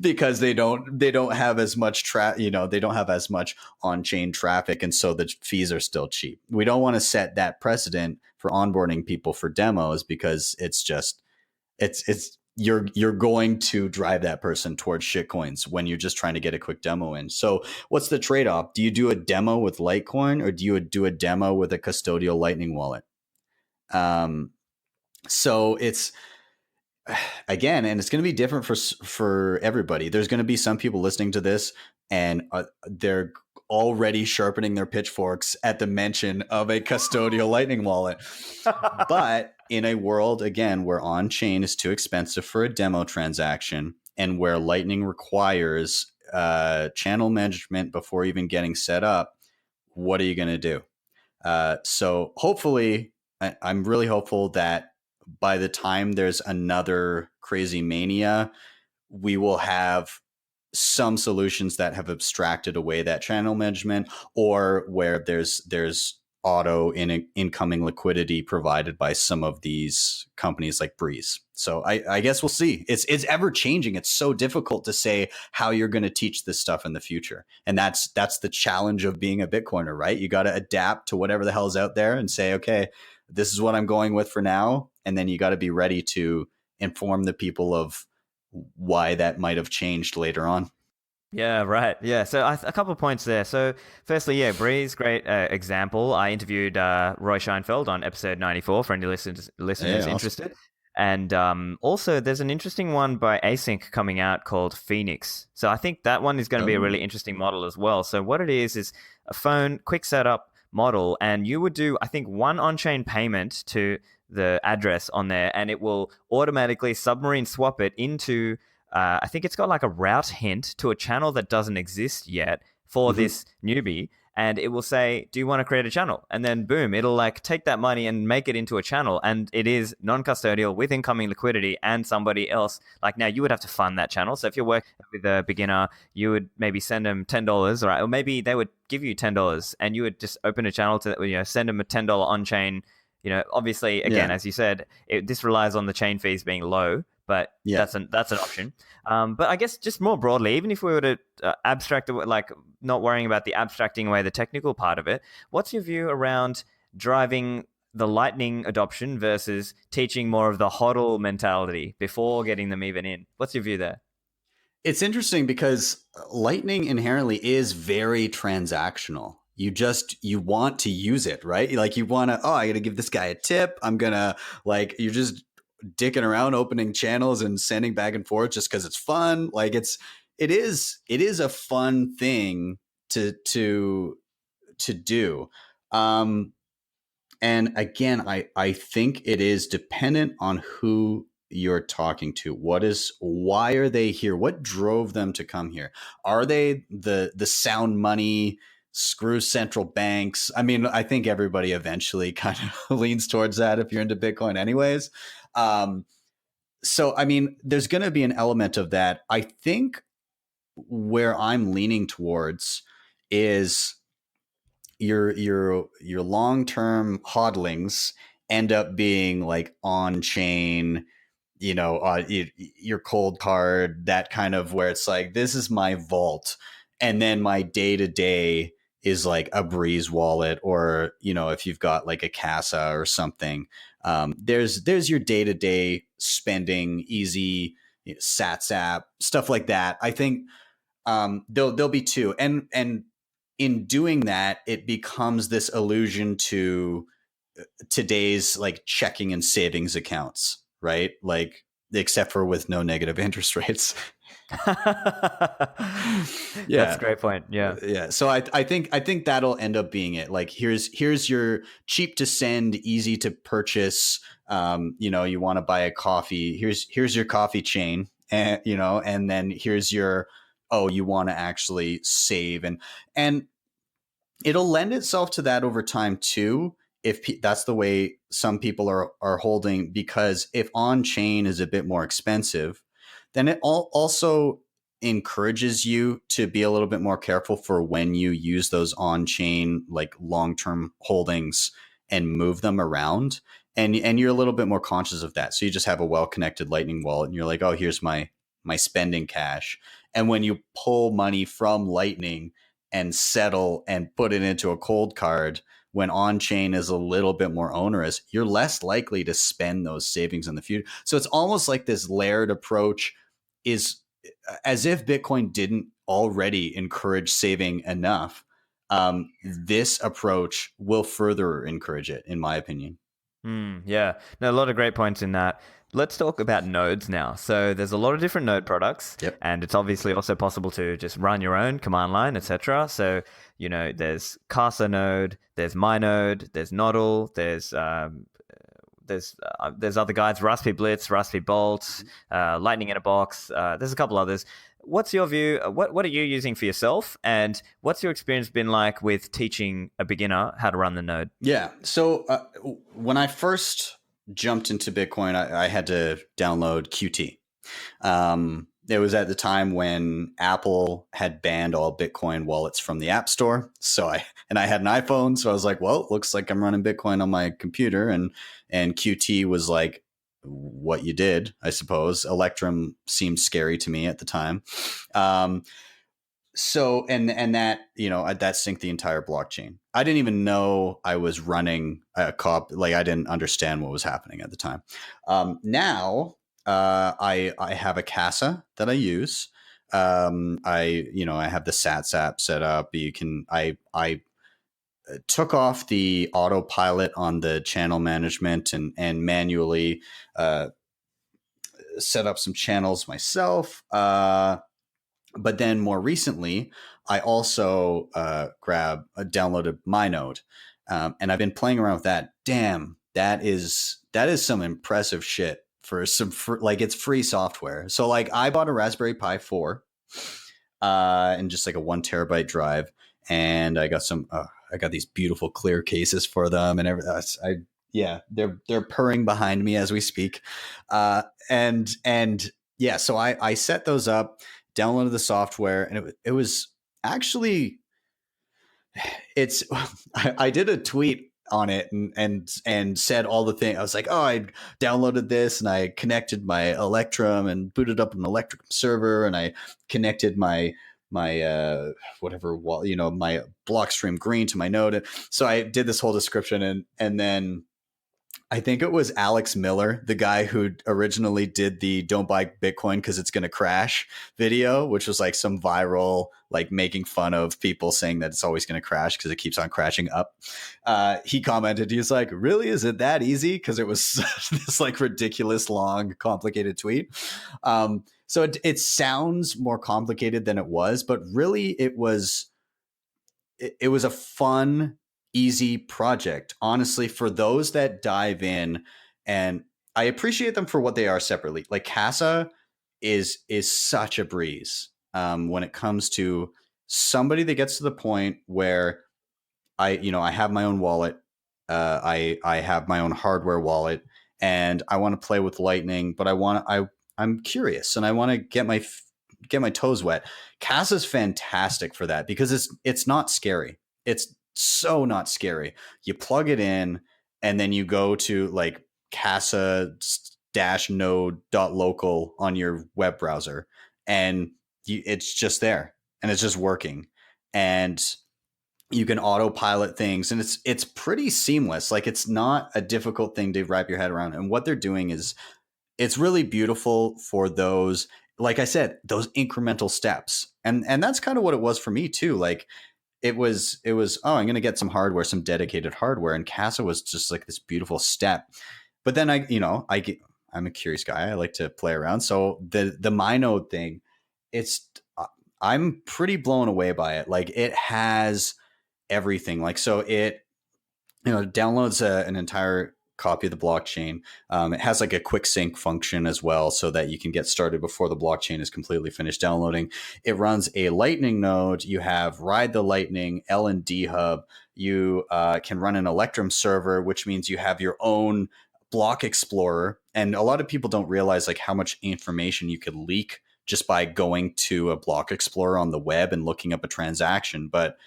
because they don't have as much they don't have as much on-chain traffic, and so the fees are still cheap. We don't want to set that precedent for onboarding people for demos, because it's you're going to drive that person towards shitcoins when you're just trying to get a quick demo in. So what's the trade-off? Do you do a demo with Litecoin, or do you do a demo with a custodial Lightning wallet? So it's, again, and it's going to be different for everybody. There's going to be some people listening to this and they're already sharpening their pitchforks at the mention of a custodial Lightning wallet. But in a world, again, where on-chain is too expensive for a demo transaction, and where Lightning requires channel management before even getting set up, what are you going to do? So hopefully, I'm really hopeful that by the time there's another crazy mania, we will have some solutions that have abstracted away that channel management, or where there's auto incoming liquidity provided by some of these companies like Breeze. So I guess we'll see. It's ever changing. It's so difficult to say how you're going to teach this stuff in the future. And that's the challenge of being a Bitcoiner, right? You got to adapt to whatever the hell's out there and say, okay, this is what I'm going with for now. And then you got to be ready to inform the people of why that might have changed later on. Yeah, right. Yeah, so a couple of points there. So firstly, yeah, Breeze, great example. I interviewed Roy Scheinfeld on episode 94 for any listeners Awesome. interested. And also, there's an interesting one by Async coming out called Phoenix. So I think that one is going to be a really interesting model as well. So what it is a phone, quick setup model, and you would do, I think, one on-chain payment to the address on there, and it will automatically submarine swap it into, I think it's got like a route hint to a channel that doesn't exist yet for this newbie. And it will say, do you want to create a channel? And then boom, it'll like take that money and make it into a channel. And it is non-custodial with incoming liquidity, and somebody else. Like, now you would have to fund that channel. So if you're working with a beginner, you would maybe send them $10, right? Or maybe they would give you $10 and you would just open a channel to, send them a $10 on-chain. Obviously, again, as you said, this relies on the chain fees being low, but that's an option. But I guess just more broadly, even if we were to abstract, like not worrying about the abstracting away the technical part of it, what's your view around driving the Lightning adoption versus teaching more of the HODL mentality before getting them even in? What's your view there? It's interesting because Lightning inherently is very transactional. You want to use it, right? Like you want to, I got to give this guy a tip. I'm going to you're just dicking around opening channels and sending back and forth just because it's fun. Like it is a fun thing to do. And again, I think it is dependent on who you're talking to. Why are they here? What drove them to come here? Are they the sound money, screw central banks? I mean, I think everybody eventually kind of leans towards that if you're into Bitcoin anyways. So, I mean, there's going to be an element of that. I think where I'm leaning towards is your long-term hodlings end up being like on-chain, your cold card, that kind of, where it's like, this is my vault. And then my day-to-day is like a Breeze wallet, or, if you've got like a Casa or something, there's your day-to-day spending, easy Sats app, stuff like that. I think there'll be two. And in doing that, it becomes this allusion to today's like checking and savings accounts, right? Like, except for with no negative interest rates. That's a great point. Yeah. So I think that'll end up being it. Like, here's your cheap to send, easy to purchase. You want to buy a coffee. Here's your coffee chain, and and then here's your, you want to actually save, and it'll lend itself to that over time too, if that's the way some people are holding, because if on-chain is a bit more expensive, then it also encourages you to be a little bit more careful for when you use those on-chain like long-term holdings and move them around. And you're a little bit more conscious of that. So you just have a well-connected Lightning wallet and you're like, oh, here's my spending cash. And when you pull money from Lightning and settle and put it into a cold card, when on-chain is a little bit more onerous, you're less likely to spend those savings in the future. So it's almost like this layered approach is as if Bitcoin didn't already encourage saving enough. This approach will further encourage it, in my opinion. Yeah, no, a lot of great points in that. Let's talk about nodes now. So there's a lot of different node products, Yep. and it's obviously also possible to just run your own command line, etc. So, there's Casa node, there's MyNode, there's Nodl, there's other guides, Raspberry Blitz, Raspberry Bolt, Lightning in a Box. There's a couple others. What's your view? What are you using for yourself? And what's your experience been like with teaching a beginner how to run the node? Yeah. So when I first jumped into Bitcoin, I had to download Qt. It was at the time when Apple had banned all Bitcoin wallets from the App Store. So I had an iPhone. So I was like, well, it looks like I'm running Bitcoin on my computer. And Qt was like what you did, I suppose. Electrum seemed scary to me at the time. So, and that, that synced the entire blockchain. I didn't even know I was running a like I didn't understand what was happening at the time. Now, I have a Casa that I use. I have the Sats app set up. I took off the autopilot on the channel management and manually set up some channels myself. But then more recently, I also downloaded MyNode, and I've been playing around with that. Damn, that is some impressive shit for like it's free software. So like I bought a Raspberry Pi 4, and just like a 1 terabyte drive, and I got I got these beautiful clear cases for them and everything. They're purring behind me as we speak, and yeah, so I set those up, downloaded the software, and it was actually I did a tweet on it and said all the things. I was like, oh, I downloaded this and I connected my Electrum and booted up an Electrum server, and I connected my whatever my Blockstream Green to my node. So I did this whole description, and then I think it was Alex Miller, the guy who originally did the "Don't buy Bitcoin because it's going to crash" video, which was like some viral, like making fun of people saying that it's always going to crash because it keeps on crashing up. He commented, he was like, "Really? Is it that easy?" Because it was this like ridiculous, long, complicated tweet. So it sounds more complicated than it was, but really it was a fun, easy project, honestly, for those that dive in. And I appreciate them for what they are separately. Like Casa is such a breeze when it comes to somebody that gets to the point where I have my own wallet, I have my own hardware wallet, and I want to play with Lightning, but I'm curious and I want to get my toes wet. Casa's fantastic for that because it's not scary. It's so not scary. You plug it in and then you go to like casa-node.local on your web browser, and it's just there and it's just working, and you can autopilot things, and it's pretty seamless. Like it's not a difficult thing to wrap your head around. And what they're doing is it's really beautiful for those, like I said, those incremental steps. And that's kind of what it was for me too. Like it was, oh, I'm going to get some hardware, some dedicated hardware. And Casa was just like this beautiful step. But then I'm a curious guy. I like to play around. So the MyNode thing, I'm pretty blown away by it. Like it has everything. Like, so it, downloads an entire copy of the blockchain. It has like a quick sync function as well, so that you can get started before the blockchain is completely finished downloading. It runs a Lightning node. You have Ride the Lightning, L&D hub. You can run an Electrum server, which means you have your own block explorer. And a lot of people don't realize like how much information you could leak just by going to a block explorer on the web and looking up a transaction. But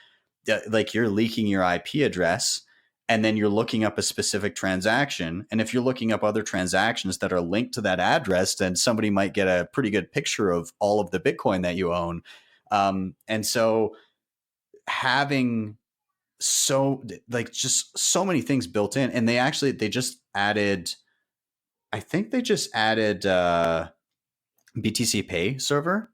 like you're leaking your IP address, and then you're looking up a specific transaction. And if you're looking up other transactions that are linked to that address, then somebody might get a pretty good picture of all of the Bitcoin that you own. And so having just so many things built in, and they just added, I think they just added BTC Pay server.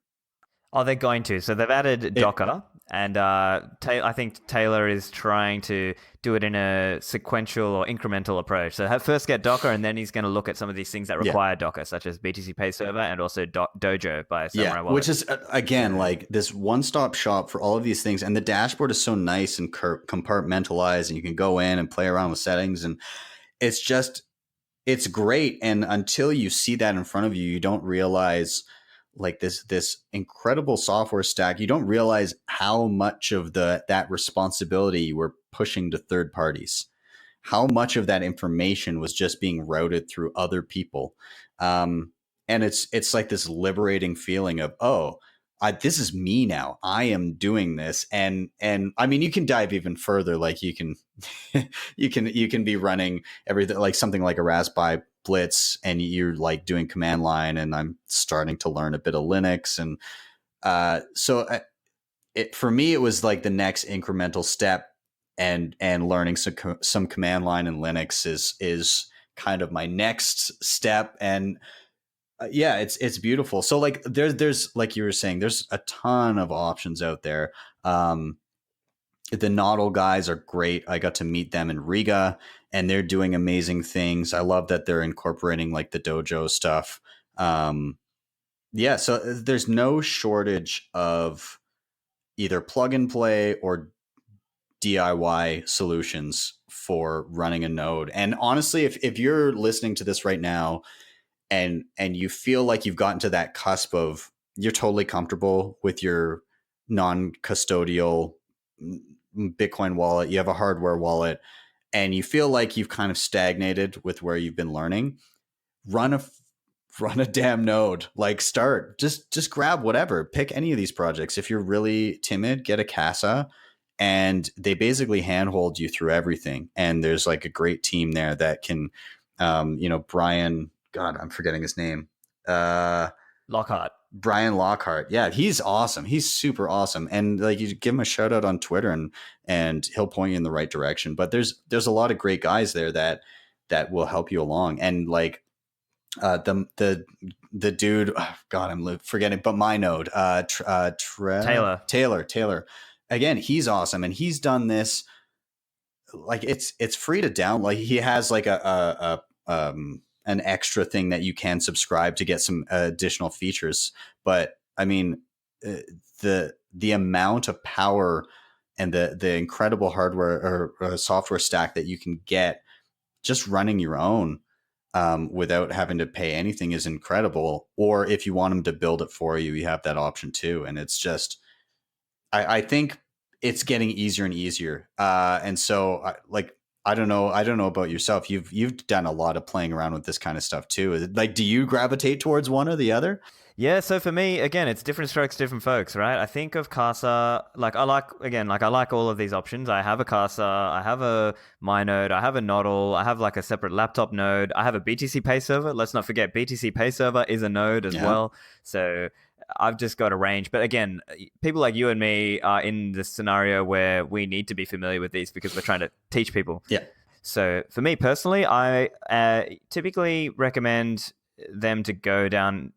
Oh, they're going to. So they've added Docker, and I think Taylor is trying to do it in a sequential or incremental approach. So first get Docker, and then he's going to look at some of these things that require Docker, such as BTC Pay Server and also Dojo by Samurai Wallet. Which is, again, like this one-stop shop for all of these things. And the dashboard is so nice and compartmentalized, and you can go in and play around with settings. And it's great. And until you see that in front of you, you don't realize like this incredible software stack. You don't realize how much of that responsibility you were pushing to third parties, how much of that information was just being routed through other people. And it's like this liberating feeling of, this is me now. I am doing this. And I mean, you can dive even further. Like you can, you can be running everything like something like a Raspberry Blitz, and you're like doing command line, and I'm starting to learn a bit of Linux. And for me, it was like the next incremental step, and learning some command line and Linux is kind of my next step. And it's beautiful. So like there's like you were saying, there's a ton of options out there. The Nodl guys are great. I got to meet them in Riga, and they're doing amazing things. I love that they're incorporating like the dojo stuff. So there's no shortage of either plug and play or DIY solutions for running a node. And honestly, if you're listening to this right now and you feel like you've gotten to that cusp of you're totally comfortable with your non-custodial Bitcoin wallet, you have a hardware wallet, and you feel like you've kind of stagnated with where you've been learning, run a damn node. Like just grab whatever, pick any of these projects. If you're really timid, get a Casa, and they basically handhold you through everything. And there's like a great team there that can, Brian, God, I'm forgetting his name. Lockhart. Brian Lockhart. Yeah, he's awesome. He's super awesome. And like you give him a shout out on Twitter, and he'll point you in the right direction. But there's a lot of great guys there that will help you along. And like the dude, God, I'm forgetting, but my node, Taylor. Again, he's awesome, and he's done this. Like it's free to download. Like he has like an extra thing that you can subscribe to get some additional features. But I mean, the amount of power and the incredible hardware or software stack that you can get just running your own without having to pay anything is incredible. Or if you want them to build it for you, you have that option too. And it's just, I think it's getting easier and easier. And so I don't know about yourself. You've done a lot of playing around with this kind of stuff too. Like, do you gravitate towards one or the other? Yeah, so for me, again, it's different strokes, different folks, right? I think of Casa, I like all of these options. I have a Casa, I have a MyNode, I have a Nodl, I have like a separate laptop node, I have a BTC Pay server. Let's not forget, BTC Pay server is a node as well. So I've just got a range. But again, people like you and me are in this scenario where we need to be familiar with these because we're trying to teach people. Yeah. So for me personally, I typically recommend them to go down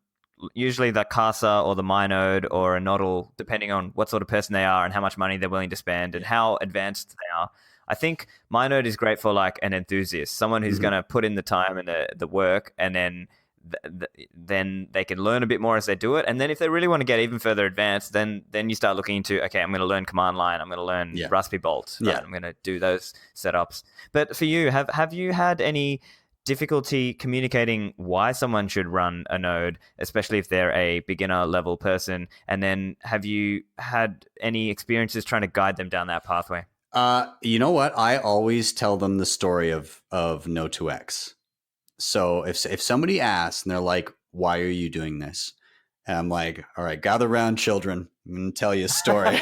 usually the Casa or the MyNode or a Nodl, depending on what sort of person they are and how much money they're willing to spend and how advanced they are. I think MyNode is great for like an enthusiast, someone who's going to put in the time and the work, and then they can learn a bit more as they do it. And then if they really want to get even further advanced, then you start looking into, okay, I'm going to learn command line, I'm going to learn Raspberry Bolt, right? I'm going to do those setups. But for you, have you had any difficulty communicating why someone should run a node, especially if they're a beginner level person? And then have you had any experiences trying to guide them down that pathway? You know what? I always tell them the story of No2X. So if somebody asks and they're like, why are you doing this? And I'm like, all right, gather around, children. I'm going to tell you a story.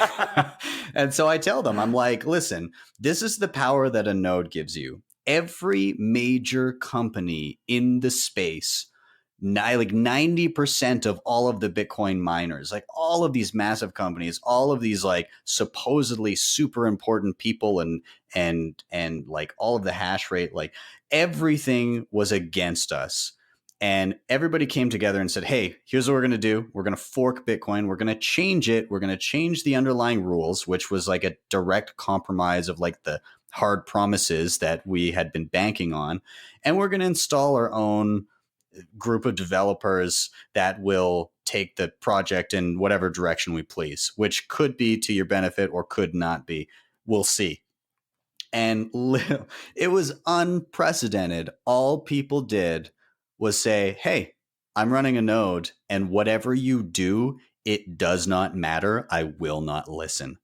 And so I tell them, I'm like, listen, this is the power that a node gives you. Every major company in the space, like 90% of all of the Bitcoin miners, like all of these massive companies, all of these like supposedly super important people and like all of the hash rate, like everything was against us. And everybody came together and said, hey, here's what we're going to do. We're going to fork Bitcoin. We're going to change it. We're going to change the underlying rules, which was like a direct compromise of like the hard promises that we had been banking on. And we're going to install our own group of developers that will take the project in whatever direction we please, which could be to your benefit or could not be. We'll see. And it was unprecedented. All people did was say, hey, I'm running a node, and whatever you do, it does not matter. I will not listen.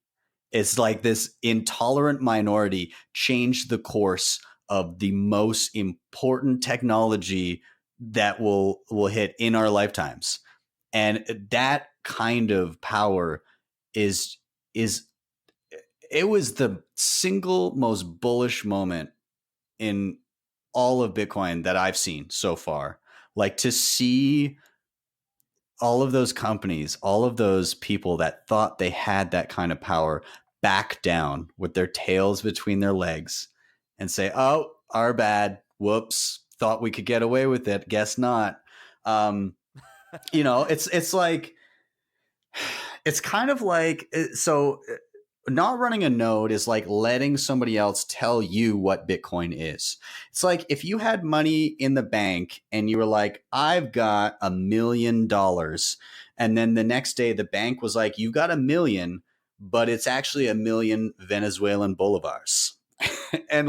It's like this intolerant minority changed the course of the most important technology that will hit in our lifetimes. And that kind of power is it was the single most bullish moment in all of Bitcoin that I've seen so far. Like to see all of those companies, all of those people that thought they had that kind of power back down with their tails between their legs and say, oh, our bad. Whoops. Thought we could get away with it. Guess not. It's like, it's kind of like, so not running a node is like letting somebody else tell you what Bitcoin is. It's like if you had money in the bank and you were like, I've got $1 million. And then the next day the bank was like, you've got $1 million, but it's actually 1 million Venezuelan bolivars. and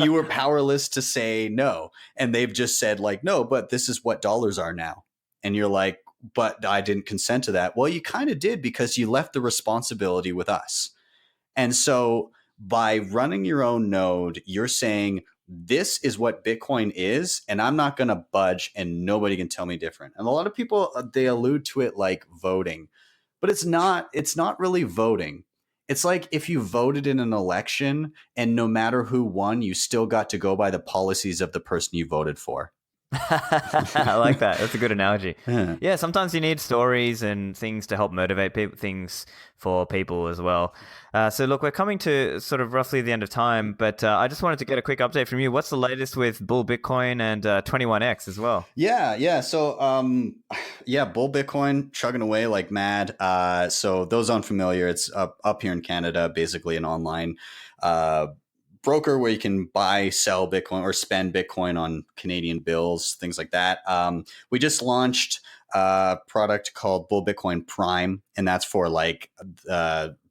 you were powerless to say no. And they've just said like, no, but this is what dollars are now. And you're like, but I didn't consent to that. Well, you kind of did because you left the responsibility with us. And so by running your own node, you're saying, this is what Bitcoin is, and I'm not going to budge and nobody can tell me different. And a lot of people, they allude to it like voting, but it's not really voting. It's like if you voted in an election and no matter who won, you still got to go by the policies of the person you voted for. I like that. That's a good analogy. Yeah. Yeah, sometimes you need stories and things to help motivate people, things for people as well. So look, we're coming to sort of roughly the end of time, but I just wanted to get a quick update from you. What's the latest with Bull Bitcoin and 21X as well? Yeah. So, Bull Bitcoin chugging away like mad. So those unfamiliar, it's up here in Canada, basically an online broker where you can buy, sell Bitcoin or spend Bitcoin on Canadian bills, things like that. We just launched a product called Bull Bitcoin Prime, and that's for like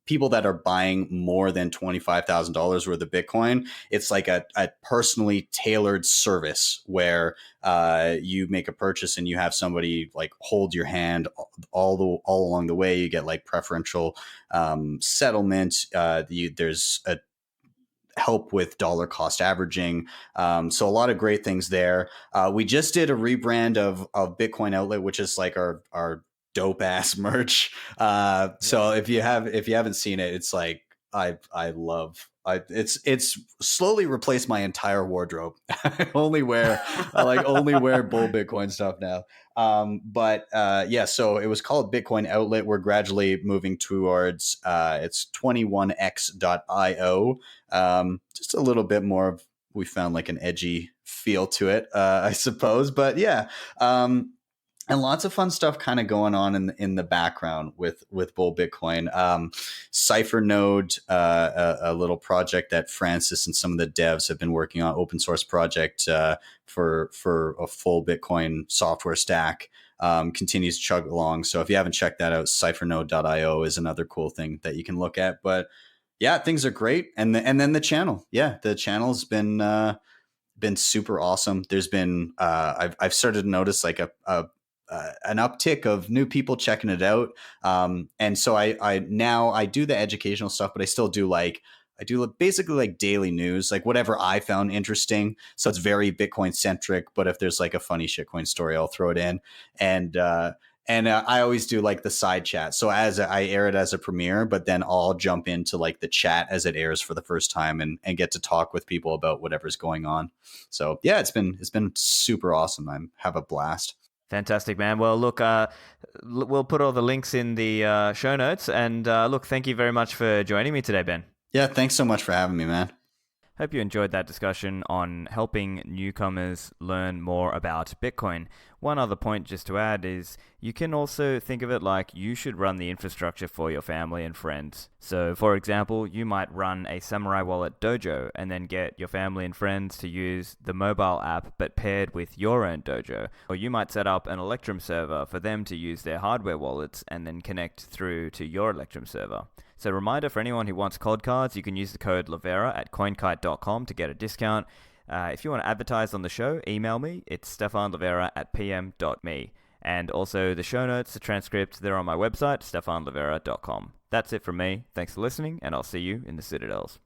people that are buying more than $25,000 worth of Bitcoin. It's like a personally tailored service where you make a purchase and you have somebody like hold your hand all along the way. You get like preferential settlement. There's a help with dollar cost averaging. So a lot of great things there. We just did a rebrand of Bitcoin Outlet, which is like our dope ass merch. So if you haven't seen it, it's like, it's slowly replaced my entire wardrobe. I only wear Bull Bitcoin stuff now. So it was called Bitcoin Outlet. We're gradually moving towards it's 21x.io. Just a little bit more of, we found like an edgy feel to it, I suppose. But yeah. And lots of fun stuff kind of going on in the background with Bull Bitcoin. Cypher Node, a little project that Francis and some of the devs have been working on, open source project for a full Bitcoin software stack, continues to chug along. So if you haven't checked that out, cyphernode.io is another cool thing that you can look at. But yeah, things are great. And then the channel. Yeah, the channel's been super awesome. There's been I've started to notice like an uptick of new people checking it out. And so I now do the educational stuff, but I still do basically like daily news, like whatever I found interesting. So it's very Bitcoin centric, but if there's like a funny shitcoin story, I'll throw it in. And And I always do like the side chat. So as I air it as a premiere, but then I'll jump into like the chat as it airs for the first time and get to talk with people about whatever's going on. So yeah, it's been super awesome. I have a blast. Fantastic, man. Well, look, we'll put all the links in the show notes. And look, thank you very much for joining me today, Ben. Yeah, thanks so much for having me, man. Hope you enjoyed that discussion on helping newcomers learn more about Bitcoin. One other point just to add is you can also think of it like you should run the infrastructure for your family and friends. So, for example, you might run a Samurai Wallet dojo and then get your family and friends to use the mobile app but paired with your own dojo. Or you might set up an Electrum server for them to use their hardware wallets and then connect through to your Electrum server. So reminder for anyone who wants COD cards, you can use the code Lavera at coinkite.com to get a discount. If you want to advertise on the show, email me. It's stefanlavera@pm.me. And also the show notes, the transcripts, they're on my website, stefanlavera.com. That's it from me. Thanks for listening, and I'll see you in the Citadels.